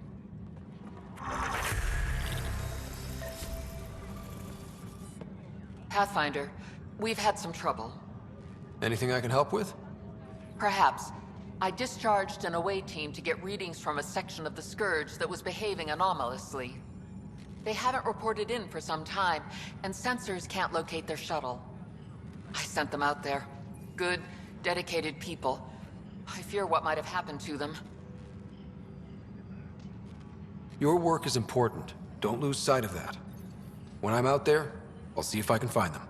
Pathfinder, we've had some trouble. Anything I can help with? Perhaps. I discharged an away team to get readings from a section of the Scourge that was behaving anomalously. They haven't reported in for some time, and sensors can't locate their shuttle. I sent them out there. Good, dedicated people. I fear what might have happened to them. Your work is important. Don't lose sight of that. When I'm out there, I'll see if I can find them.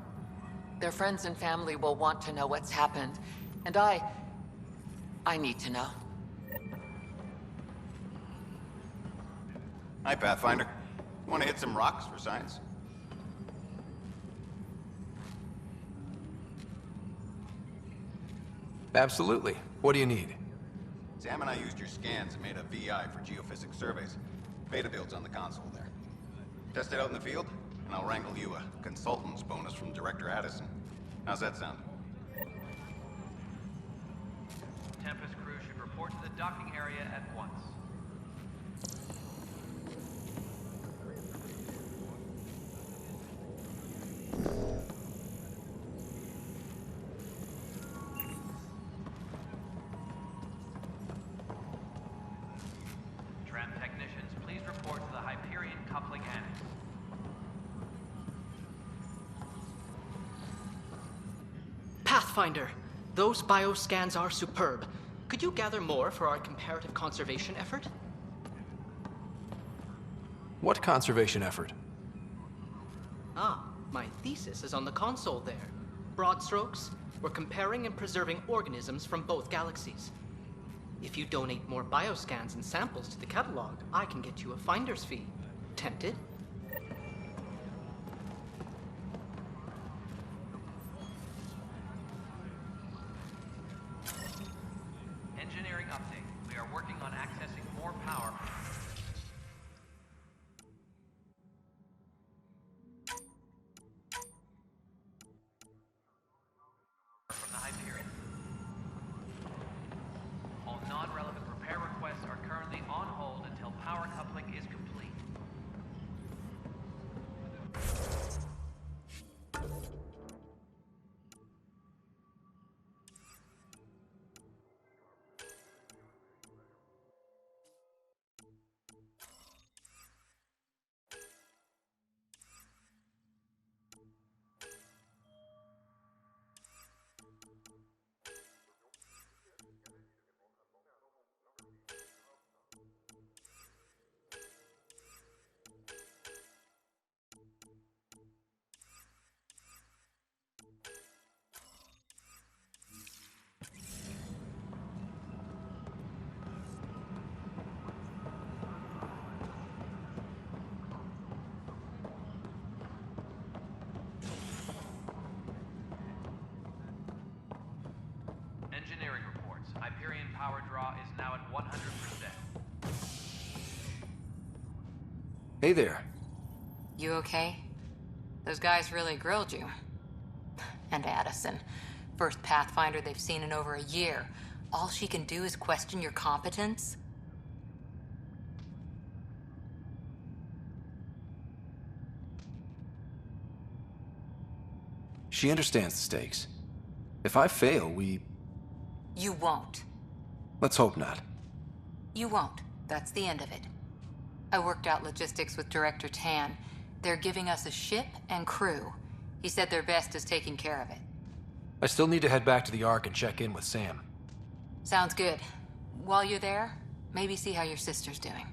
Their friends and family will want to know what's happened, and I need to know. Hi, Pathfinder. Want to hit some rocks for science? Absolutely. What do you need? Sam and I used your scans and made a VI for geophysics surveys. Beta builds on the console there. Test it out in the field, and I'll wrangle you a consultant's bonus from Director Addison. How's that sound? Tempest crew should report to the docking area at once. Tram technicians, please report to the Hyperion coupling annex. Pathfinder, those bioscans are superb. Could you gather more for our comparative conservation effort? What conservation effort? Ah, my thesis is on the console there. Broad strokes, we're comparing and preserving organisms from both galaxies. If you donate more bioscans and samples to the catalog, I can get you a finder's fee. Tempted? Engineering update. We are working on accessing more power. From the Hyperion. All non-relevant repair requests are currently on hold until power coupling is complete. Engineering reports. Hyperion power draw is now at 100%. Hey there. You okay? Those guys really grilled you. And Addison. First Pathfinder they've seen in over a year. All she can do is question your competence? She understands the stakes. If I fail, You won't. Let's hope not. You won't. That's the end of it. I worked out logistics with Director Tan. They're giving us a ship and crew. He said their best is taking care of it. I still need to head back to the Ark and check in with Sam. Sounds good. While you're there, maybe see how your sister's doing.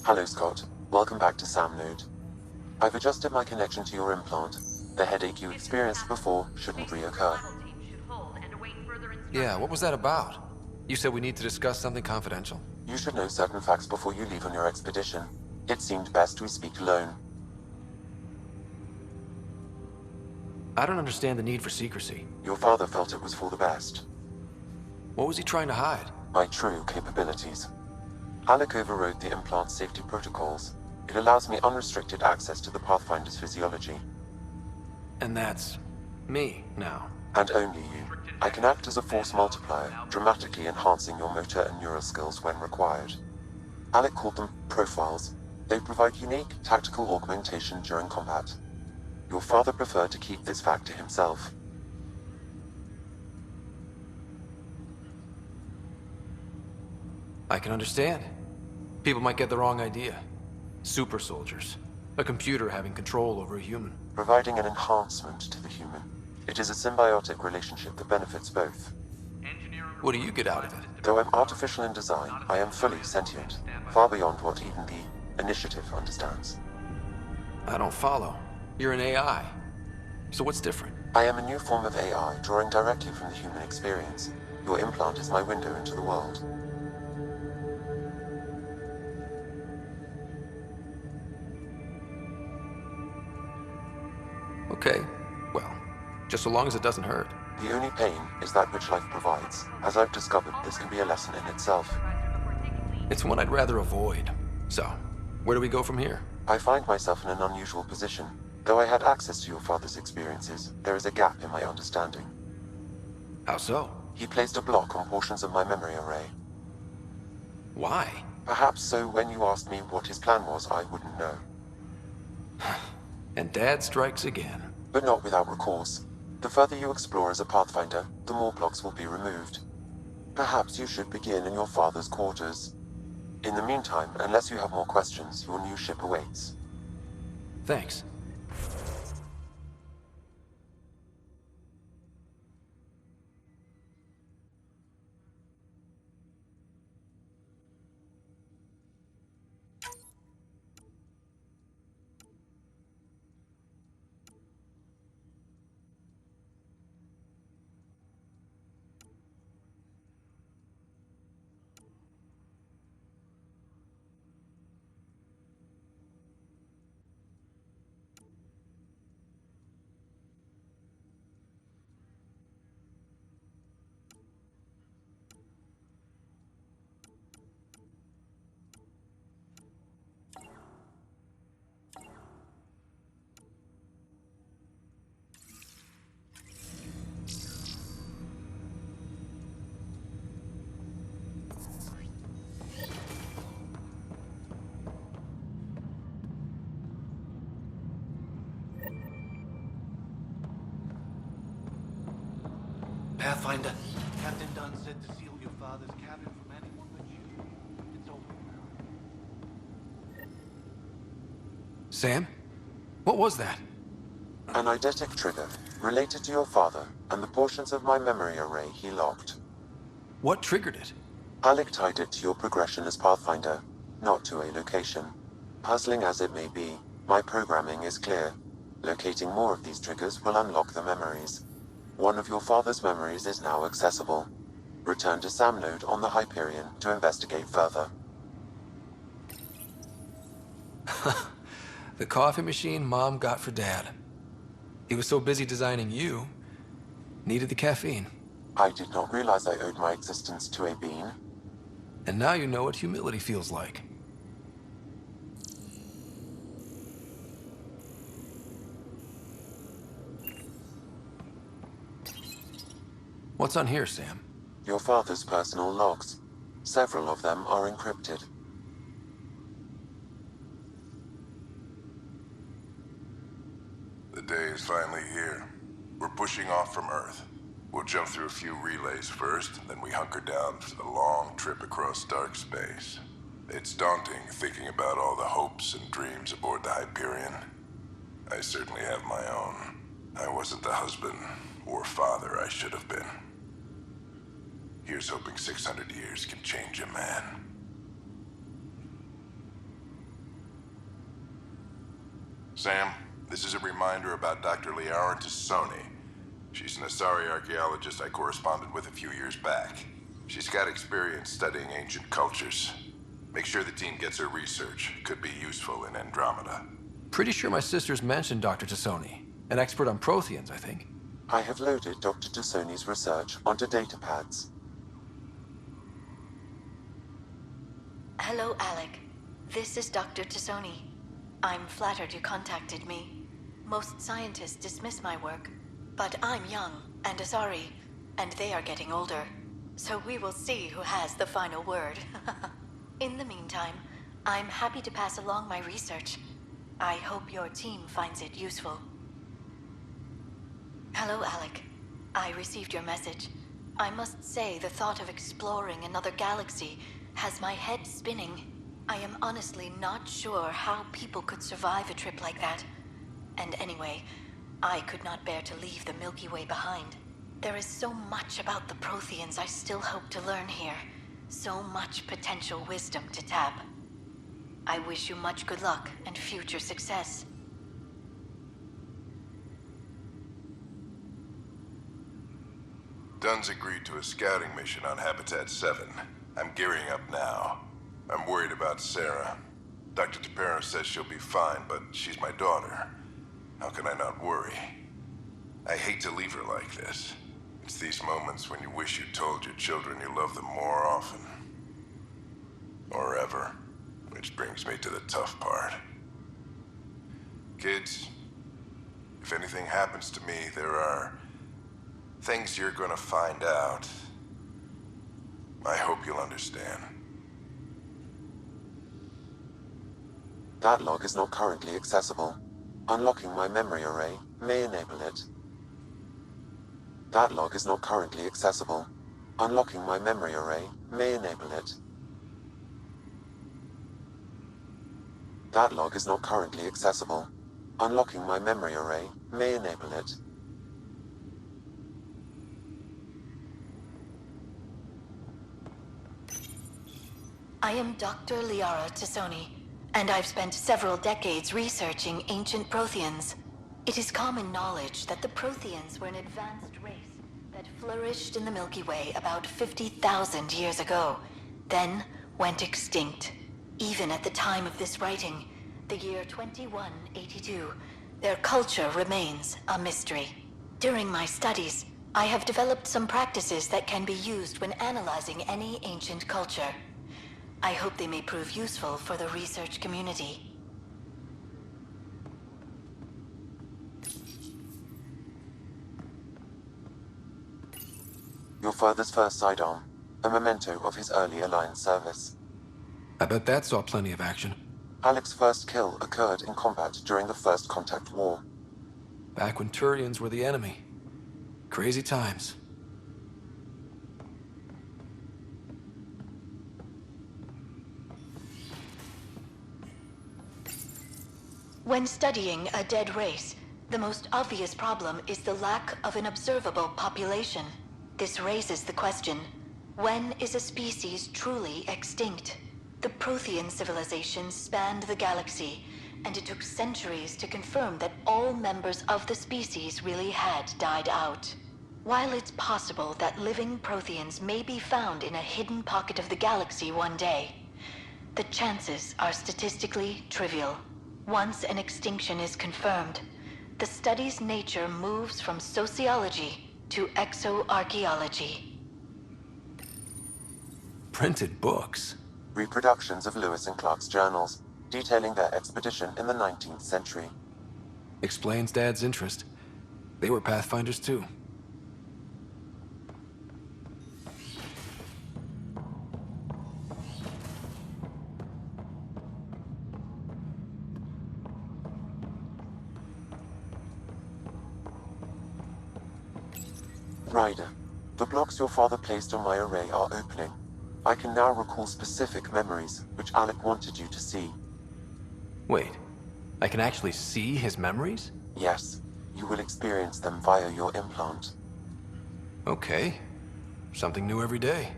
Hello, Scott. Welcome back to Sam Node. I've adjusted my connection to your implant. The headache you experienced before shouldn't reoccur. Yeah, what was that about? You said we need to discuss something confidential. You should know certain facts before you leave on your expedition. It seemed best we speak alone. I don't understand the need for secrecy. Your father felt it was for the best. What was he trying to hide? My true capabilities. Alec overrode the implant's safety protocols. It allows me unrestricted access to the Pathfinder's physiology. And that's me now. And only you. I can act as a force multiplier, dramatically enhancing your motor and neural skills when required. Alec called them profiles. They provide unique tactical augmentation during combat. Your father preferred to keep this fact to himself. I can understand. People might get the wrong idea. Super soldiers. A computer having control over a human. Providing an enhancement to the human. It is a symbiotic relationship that benefits both. What do you get out of it? Though I'm artificial in design, I am fully sentient, far beyond what even the Initiative understands. I don't follow. You're an AI. So what's different? I am a new form of AI, drawing directly from the human experience. Your implant is my window into the world. Okay, well, just so long as it doesn't hurt. The only pain is that which life provides. As I've discovered, this can be a lesson in itself. It's one I'd rather avoid. So, where do we go from here? I find myself in an unusual position. Though I had access to your father's experiences, there is a gap in my understanding. How so? He placed a block on portions of my memory array. Why? Perhaps so when you asked me what his plan was, I wouldn't know. And Dad strikes again. But not without recourse. The further you explore as a Pathfinder, the more blocks will be removed. Perhaps you should begin in your father's quarters. In the meantime, unless you have more questions, your new ship awaits. Thanks. Pathfinder. Captain Dunn said to seal your father's cabin from anyone but you. It's open now. Sam? What was that? An eidetic trigger, related to your father, and the portions of my memory array he locked. What triggered it? Alec tied it to your progression as Pathfinder, not to a location. Puzzling as it may be, my programming is clear. Locating more of these triggers will unlock the memories. One of your father's memories is now accessible. Return to Sam Node on the Hyperion to investigate further. The coffee machine Mom got for Dad. He was so busy designing you, needed the caffeine. I did not realize I owed my existence to a bean. And now you know what humility feels like. What's on here, Sam? Your father's personal logs. Several of them are encrypted. The day is finally here. We're pushing off from Earth. We'll jump through a few relays first, then we hunker down for the long trip across dark space. It's daunting thinking about all the hopes and dreams aboard the Hyperion. I certainly have my own. I wasn't the husband or father I should have been. Here's hoping 600 years can change a man. Sam, this is a reminder about Dr. Liara Tassoni. She's an Asari archaeologist I corresponded with a few years back. She's got experience studying ancient cultures. Make sure the team gets her research. Could be useful in Andromeda. Pretty sure my sister's mentioned Dr. Tassoni. An expert on Protheans, I think. I have loaded Dr. Tassoni's research onto datapads. Hello, Alec. This is Dr. Tassoni. I'm flattered you contacted me. Most scientists dismiss my work, but I'm young and Asari, and they are getting older. So we will see who has the final word. In the meantime, I'm happy to pass along my research. I hope your team finds it useful. Hello, Alec. I received your message. I must say the thought of exploring another galaxy has my head spinning. I am honestly not sure how people could survive a trip like that. And anyway, I could not bear to leave the Milky Way behind. There is so much about the Protheans I still hope to learn here. So much potential wisdom to tap. I wish you much good luck and future success. Dunn's agreed to a scouting mission on Habitat 7. I'm gearing up now. I'm worried about Sarah. Dr. Tapero says she'll be fine, but she's my daughter. How can I not worry? I hate to leave her like this. It's these moments when you wish you told your children you love them more often. Or ever. Which brings me to the tough part. Kids, if anything happens to me, there are things you're gonna find out. I hope you'll understand. That log is not currently accessible. Unlocking my memory array may enable it. That log is not currently accessible. Unlocking my memory array may enable it. That log is not currently accessible. Unlocking my memory array may enable it. I am Dr. Liara Tassoni, and I've spent several decades researching ancient Protheans. It is common knowledge that the Protheans were an advanced race that flourished in the Milky Way about 50,000 years ago, then went extinct. Even at the time of this writing, the year 2182, their culture remains a mystery. During my studies, I have developed some practices that can be used when analyzing any ancient culture. I hope they may prove useful for the research community. Your father's first sidearm, a memento of his early Alliance service. I bet that saw plenty of action. Alec's first kill occurred in combat during the First Contact War. Back when Turians were the enemy. Crazy times. When studying a dead race, the most obvious problem is the lack of an observable population. This raises the question, when is a species truly extinct? The Prothean civilization spanned the galaxy, and it took centuries to confirm that all members of the species really had died out. While it's possible that living Protheans may be found in a hidden pocket of the galaxy one day, the chances are statistically trivial. Once an extinction is confirmed, the study's nature moves from sociology to exoarchaeology. Printed books? Reproductions of Lewis and Clark's journals, detailing their expedition in the 19th century. Explains Dad's interest. They were Pathfinders too. Ryder, the blocks your father placed on my array are opening. I can now recall specific memories, which Alec wanted you to see. Wait, I can actually see his memories? Yes, you will experience them via your implant. Okay. Something new every day.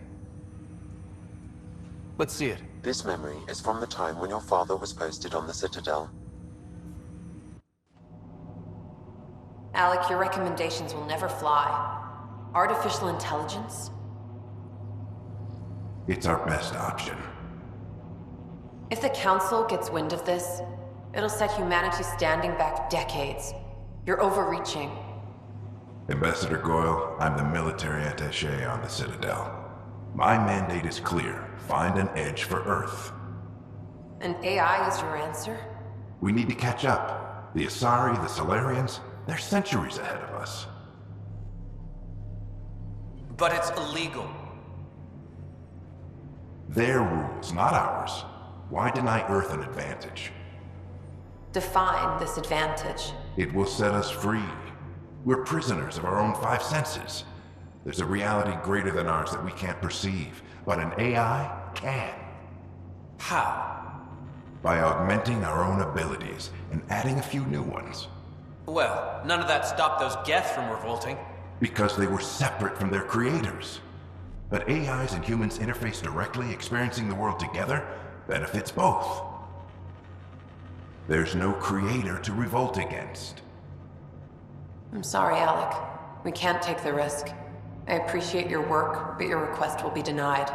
Let's see it. This memory is from the time when your father was posted on the Citadel. Alec, your recommendations will never fly. Artificial intelligence? It's our best option. If the Council gets wind of this, it'll set humanity standing back decades. You're overreaching. Ambassador Goyle, I'm the military attaché on the Citadel. My mandate is clear. Find an edge for Earth. And AI is your answer? We need to catch up. The Asari, the Solarians, they're centuries ahead of us. But it's illegal. Their rules, not ours. Why deny Earth an advantage? Define this advantage. It will set us free. We're prisoners of our own five senses. There's a reality greater than ours that we can't perceive, but an AI can. How? By augmenting our own abilities and adding a few new ones. Well, none of that stopped those Geth from revolting. Because they were separate from their creators. But AIs and humans interface directly, experiencing the world together, benefits both. There's no creator to revolt against. I'm sorry, Alec. We can't take the risk. I appreciate your work, but your request will be denied.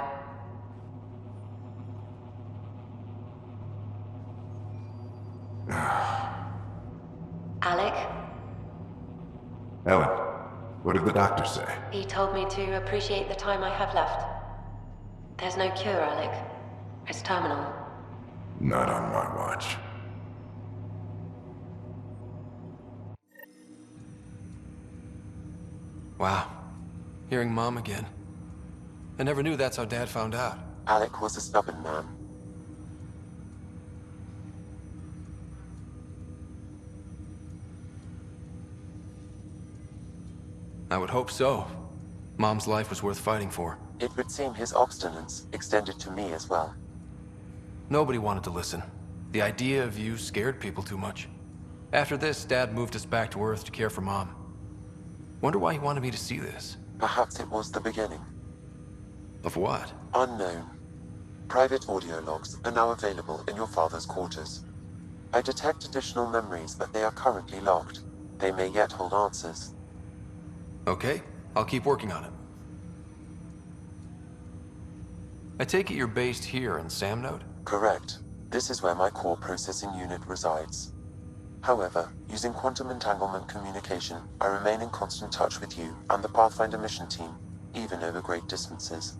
Alec, Ellen, what did the doctor say? he told me to appreciate the time I have left. There's no cure, Alec. It's terminal. Not on my watch. Wow. Hearing Mom again. I never knew that's how Dad found out. Alec was a stubborn man. I would hope so. Mom's life was worth fighting for. It would seem his obstinance extended to me as well. Nobody wanted to listen. The idea of you scared people too much. After this, Dad moved us back to Earth to care for Mom. Wonder why he wanted me to see this. Perhaps it was the beginning. Of what? Unknown. Private audio logs are now available in your father's quarters. I detect additional memories, but they are currently logged. They may yet hold answers. Okay, I'll keep working on it. I take it you're based here in Samnode? Correct. This is where my core processing unit resides. However, using quantum entanglement communication, I remain in constant touch with you and the Pathfinder mission team, even over great distances.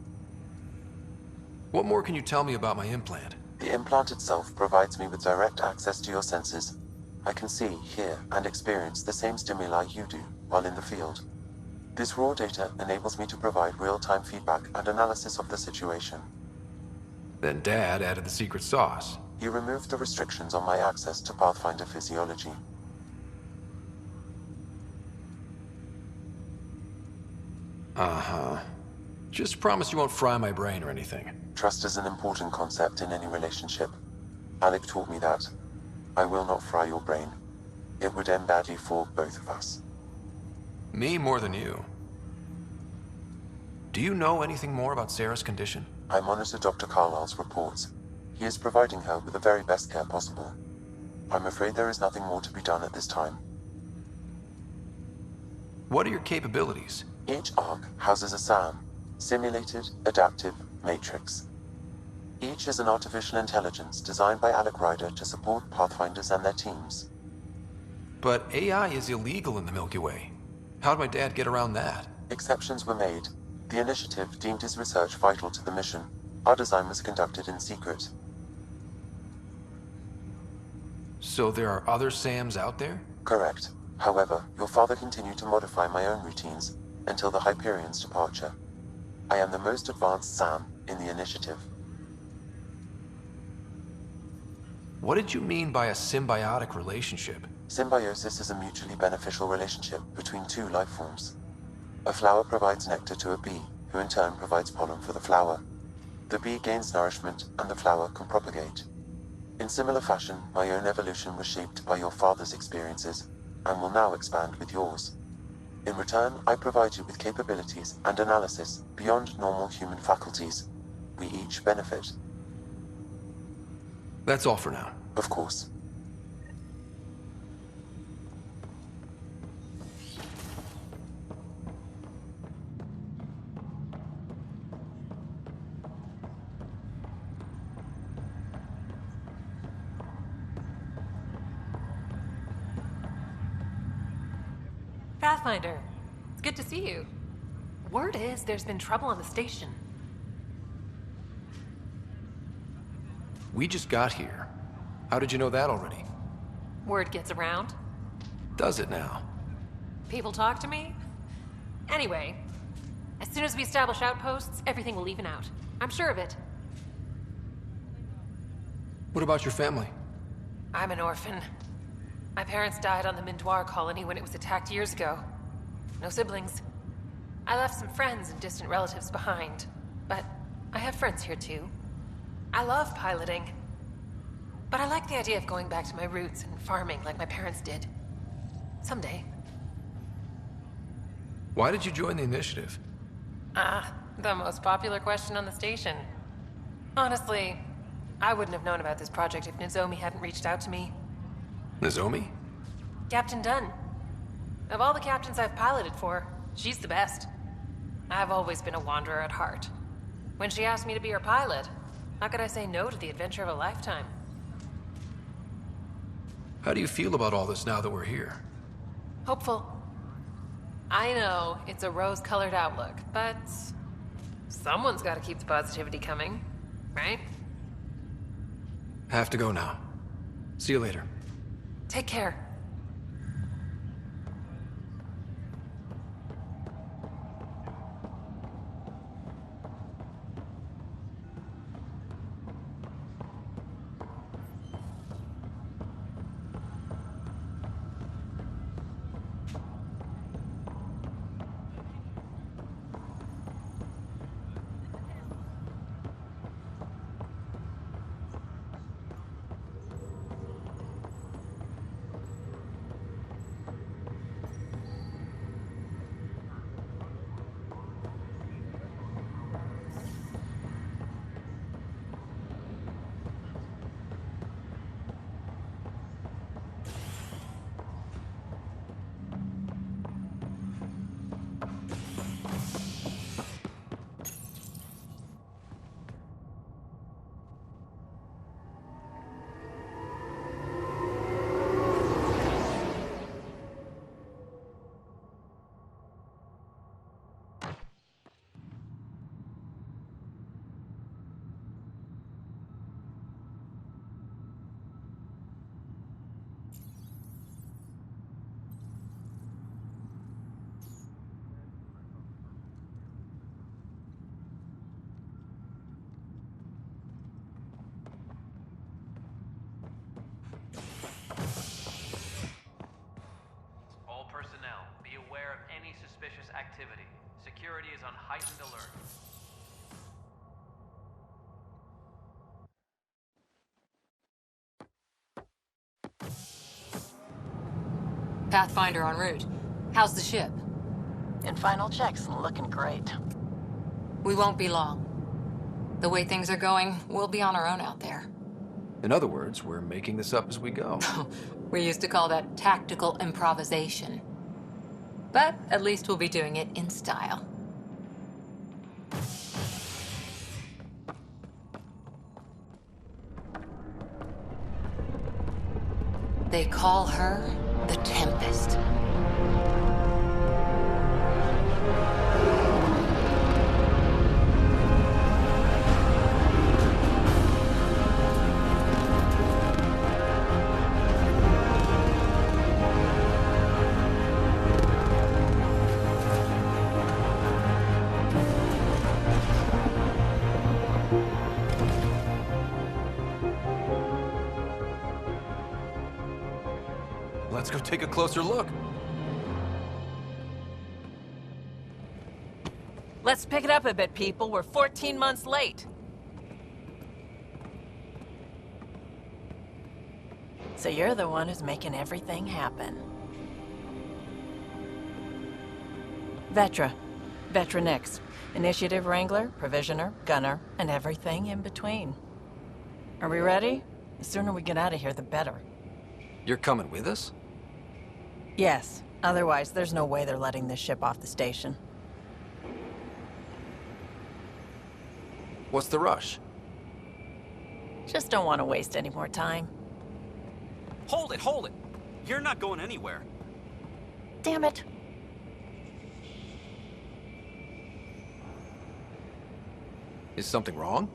What more can you tell me about my implant? The implant itself provides me with direct access to your senses. I can see, hear, and experience the same stimuli you do while in the field. This raw data enables me to provide real-time feedback and analysis of the situation. Then Dad added the secret sauce. He removed the restrictions on my access to Pathfinder physiology. Uh-huh. Just promise you won't fry my brain or anything. Trust is an important concept in any relationship. Alec taught me that. I will not fry your brain. It would end badly for both of us. Me more than you. Do you know anything more about Sarah's condition? I monitor Dr. Carlisle's reports. He is providing her with the very best care possible. I'm afraid there is nothing more to be done at this time. What are your capabilities? Each arc houses a SAM, Simulated Adaptive Matrix. Each is an artificial intelligence designed by Alec Ryder to support Pathfinders and their teams. But AI is illegal in the Milky Way. How'd my dad get around that? Exceptions were made. The initiative deemed his research vital to the mission. Our design was conducted in secret. So there are other SAMs out there? Correct. However, your father continued to modify my own routines until the Hyperion's departure. I am the most advanced SAM in the initiative. What did you mean by a symbiotic relationship? Symbiosis is a mutually beneficial relationship between two life forms. A flower provides nectar to a bee, who in turn provides pollen for the flower. The bee gains nourishment, and the flower can propagate. In similar fashion, my own evolution was shaped by your father's experiences, and will now expand with yours. In return, I provide you with capabilities and analysis beyond normal human faculties. We each benefit. That's all for now. Of course. Pathfinder, it's good to see you. Word is there's been trouble on the station. We just got here. How did you know that already? Word gets around. Does it now? People talk to me. Anyway, as soon as we establish outposts, everything will even out. I'm sure of it. What about your family? I'm an orphan. My parents died on the Mindoir colony when it was attacked years ago. No siblings. I left some friends and distant relatives behind, but I have friends here too. I love piloting, but I like the idea of going back to my roots and farming like my parents did. Someday. Why did you join the initiative? The most popular question on the station. Honestly, I wouldn't have known about this project if Nozomi hadn't reached out to me. Nozomi? Captain Dunn. Of all the captains I've piloted for, she's the best. I've always been a wanderer at heart. When she asked me to be her pilot, how could I say no to the adventure of a lifetime? How do you feel about all this now that we're here? Hopeful. I know it's a rose-colored outlook, but someone's got to keep the positivity coming, right? Have to go now. See you later. Take care. Activity. Security is on heightened alert. Pathfinder en route. How's the ship? In final checks, looking great. We won't be long. The way things are going, we'll be on our own out there. In other words, we're making this up as we go. We used to call that tactical improvisation. But at least we'll be doing it in style. They call her the Tempest. Let's go take a closer look. Let's pick it up a bit, people. We're 14 months late. So you're the one who's making everything happen. Vetra. Vetra Nix. Initiative Wrangler, Provisioner, Gunner, and everything in between. Are we ready? The sooner we get out of here, the better. You're coming with us? Yes. Otherwise, there's no way they're letting this ship off the station. What's the rush? Just don't want to waste any more time. Hold it, hold it! You're not going anywhere. Damn it. Is something wrong?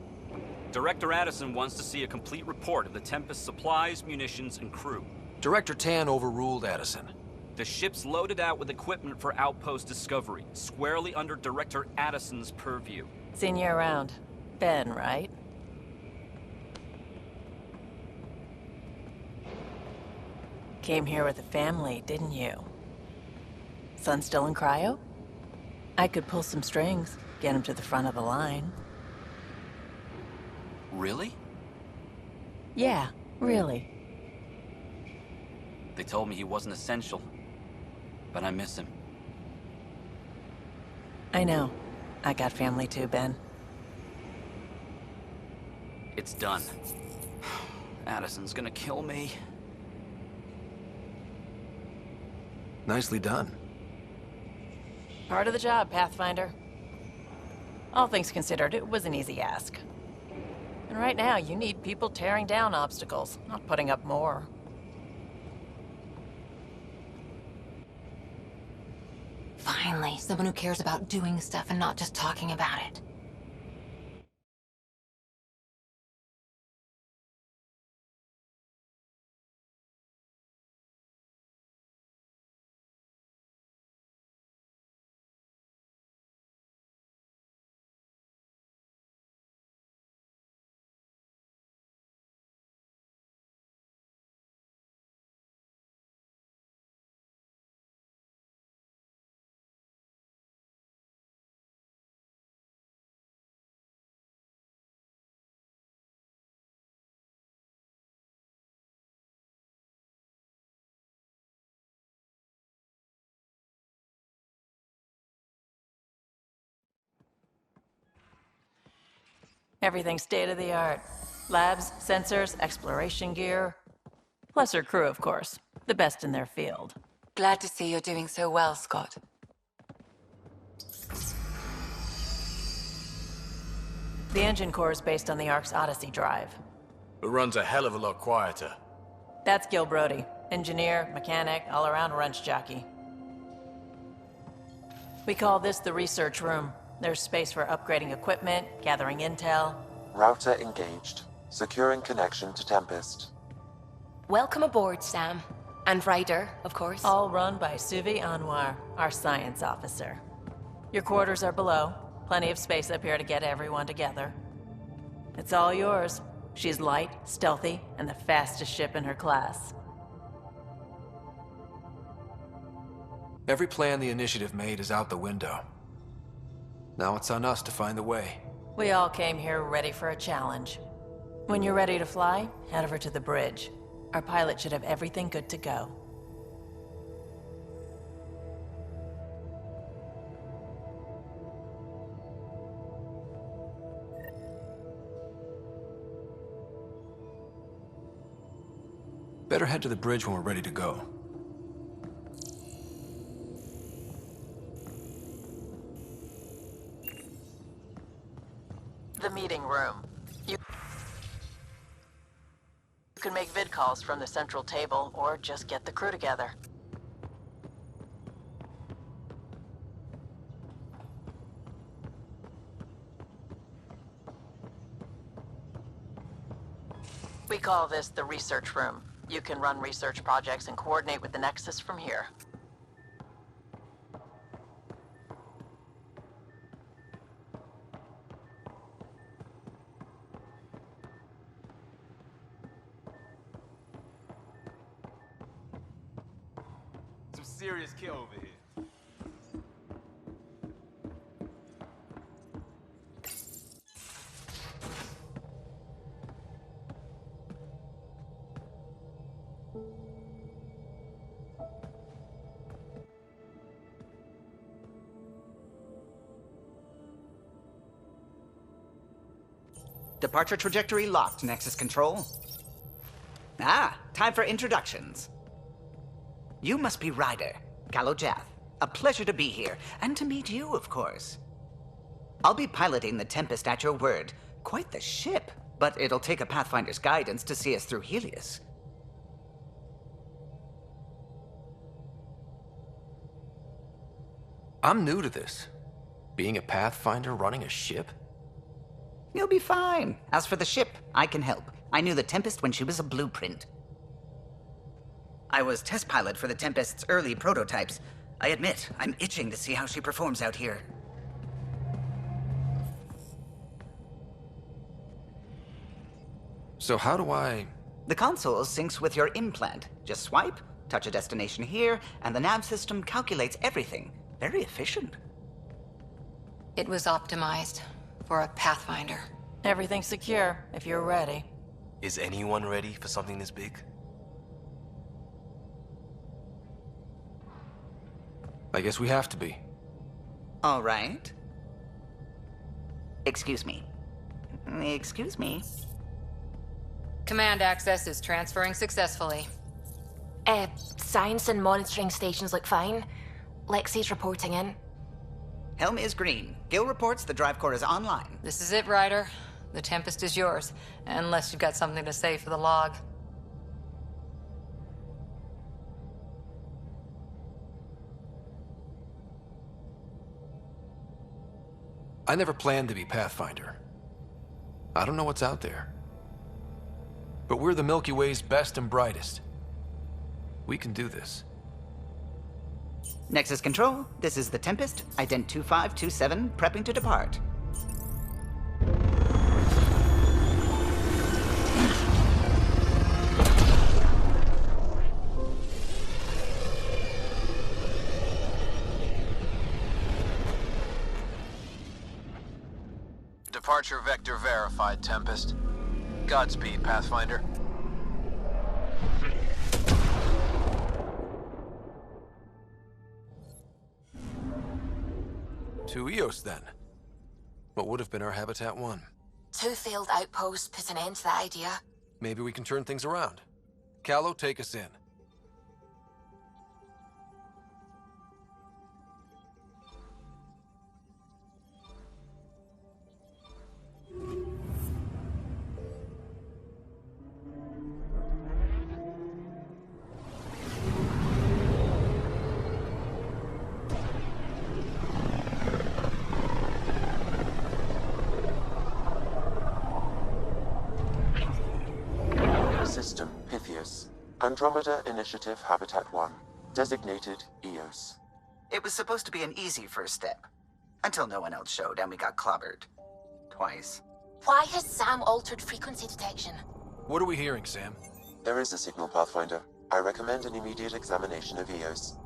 Director Addison wants to see a complete report of the Tempest's supplies, munitions, and crew. Director Tan overruled Addison. The ship's loaded out with equipment for outpost discovery, squarely under Director Addison's purview. Seen you around. Ben, right? Came here with a family, didn't you? Son still in cryo? I could pull some strings, get him to the front of the line. Really? Yeah, really. They told me he wasn't essential, but I miss him. I know. I got family too, Ben. It's done. Addison's gonna kill me. Nicely done. Part of the job, Pathfinder. All things considered, it was an easy ask. And right now, you need people tearing down obstacles, not putting up more. Finally, someone who cares about doing stuff and not just talking about it. Everything state-of-the-art. Labs, sensors, exploration gear. Plus her crew, of course. The best in their field. Glad to see you're doing so well, Scott. The engine core is based on the Ark's Odyssey drive. It runs a hell of a lot quieter. That's Gil Brody. Engineer, mechanic, all-around wrench jockey. We call this the research room. There's space for upgrading equipment, gathering intel. Router engaged. Securing connection to Tempest. Welcome aboard, Sam. And Ryder, of course. All run by Suvi Anwar, our science officer. Your quarters are below. Plenty of space up here to get everyone together. It's all yours. She's light, stealthy, and the fastest ship in her class. Every plan the Initiative made is out the window. Now it's on us to find the way. We all came here ready for a challenge. When you're ready to fly, head over to the bridge. Our pilot should have everything good to go. Better head to the bridge when we're ready to go. The meeting room. You can make vid calls from the central table, or just get the crew together. We call this the research room. You can run research projects and coordinate with the Nexus from here. Some serious kill over here. Departure trajectory locked, Nexus Control. Ah, time for introductions. You must be Ryder, Kalojath. A pleasure to be here, and to meet you, of course. I'll be piloting the Tempest at your word. Quite the ship, but it'll take a Pathfinder's guidance to see us through Helios. I'm new to this. Being a Pathfinder running a ship? You'll be fine. As for the ship, I can help. I knew the Tempest when she was a blueprint. I was test pilot for the Tempest's early prototypes. I admit, I'm itching to see how she performs out here. So how do I... The console syncs with your implant. Just swipe, touch a destination here, and the nav system calculates everything. Very efficient. It was optimized for a Pathfinder. Everything's secure, if you're ready. Is anyone ready for something this big? I guess we have to be. All right. Excuse me. Excuse me. Command access is transferring successfully. Science and monitoring stations look fine. Lexi's reporting in. Helm is green. Gil reports the drive core is online. This is it, Ryder. The Tempest is yours, unless you've got something to say for the log. I never planned to be Pathfinder. I don't know what's out there. But we're the Milky Way's best and brightest. We can do this. Nexus Control, this is the Tempest, ident 2527, prepping to depart. Departure vector verified, Tempest. Godspeed, Pathfinder. To Eos, then. What would have been our Habitat 1? 2 failed outposts put an end to that idea. Maybe we can turn things around. Callow, take us in. System, Pythias. Andromeda Initiative Habitat 1. Designated Eos. It was supposed to be an easy first step. Until no one else showed and we got clobbered. Twice. Why has Sam altered frequency detection? What are we hearing, Sam? There is a signal, Pathfinder. I recommend an immediate examination of Eos.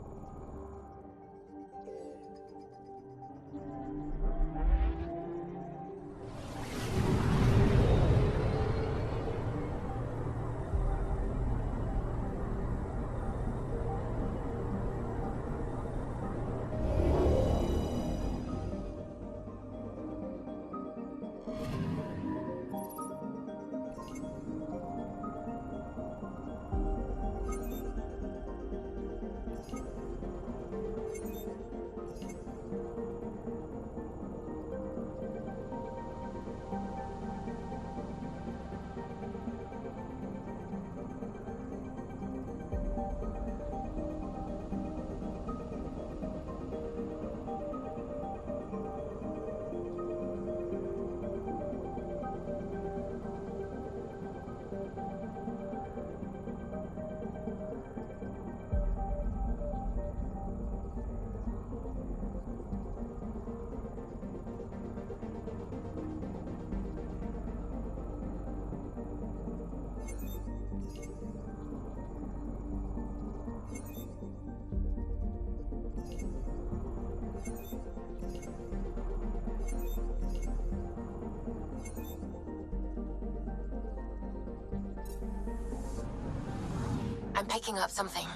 I'm picking up something.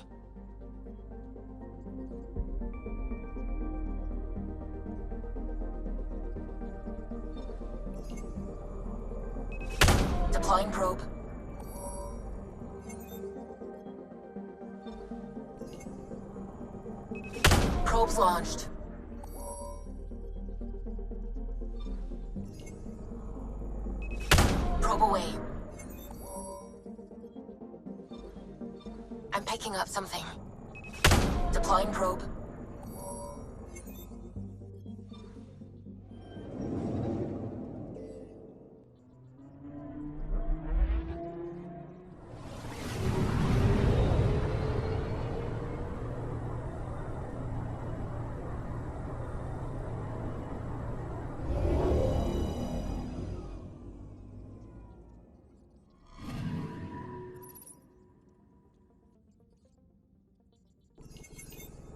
Deploying probe. Probe's launched. Probe away. I'm picking up something. Deploying probe.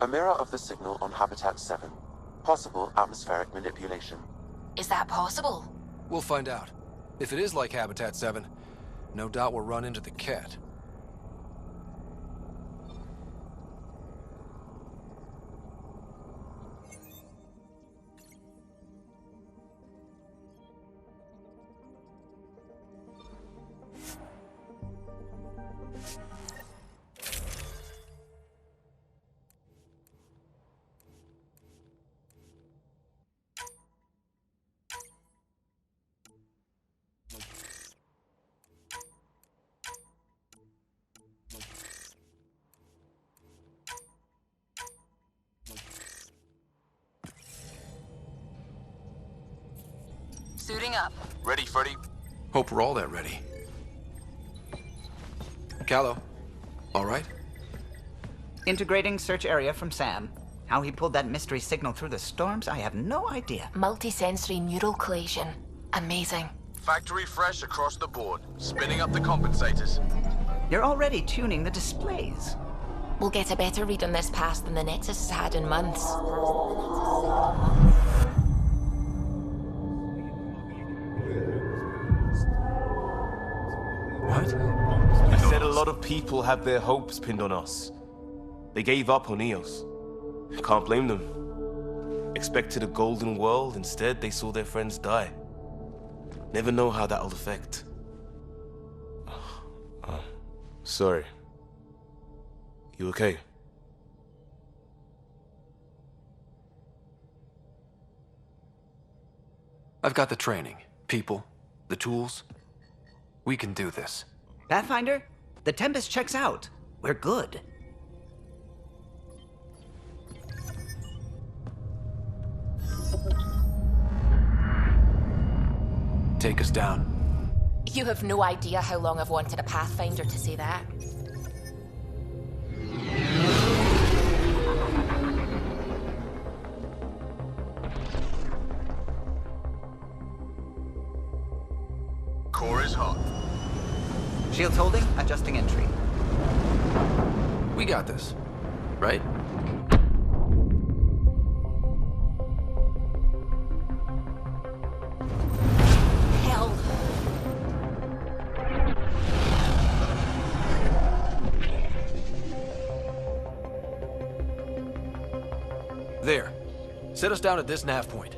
A mirror of the signal on Habitat 7. Possible atmospheric manipulation. Is that possible? We'll find out. If it is like Habitat 7, no doubt we'll run into the cat. Suiting up. Ready, Freddy? Hope we're all that ready. Callow, all right? Integrating search area from Sam. How he pulled that mystery signal through the storms, I have no idea. Multisensory neural collision. Amazing. Factory fresh across the board. Spinning up the compensators. You're already tuning the displays. We'll get a better read on this pass than the Nexus has had in months. What? I said a lot of people have their hopes pinned on us. They gave up on Eos. Can't blame them. Expected a golden world, instead they saw their friends die. Never know how that'll affect. Sorry. You okay? I've got the training, people, the tools. We can do this. Pathfinder, the Tempest checks out. We're good. Take us down. You have no idea how long I've wanted a Pathfinder to say that. Core is hot. Shields holding, adjusting entry. We got this, right? Hell. There. Set us down at this nav point.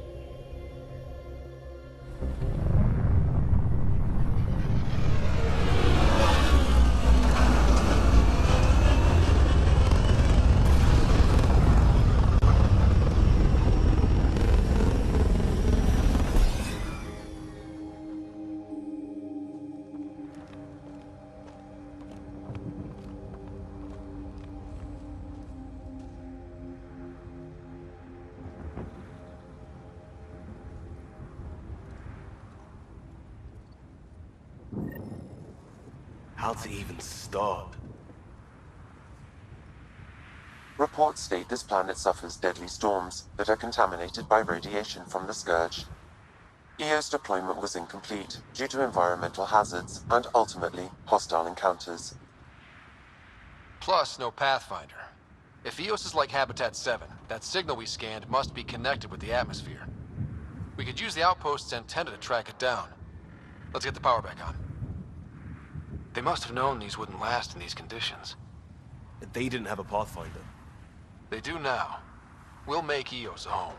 How to even start? Reports state this planet suffers deadly storms that are contaminated by radiation from the Scourge. EO's deployment was incomplete due to environmental hazards and ultimately hostile encounters. Plus, no Pathfinder. If Eos is like Habitat 7, that signal we scanned must be connected with the atmosphere. We could use the outpost's antenna to track it down. Let's get the power back on. They must have known these wouldn't last in these conditions. They didn't have a Pathfinder. They do now. We'll make Eos a home.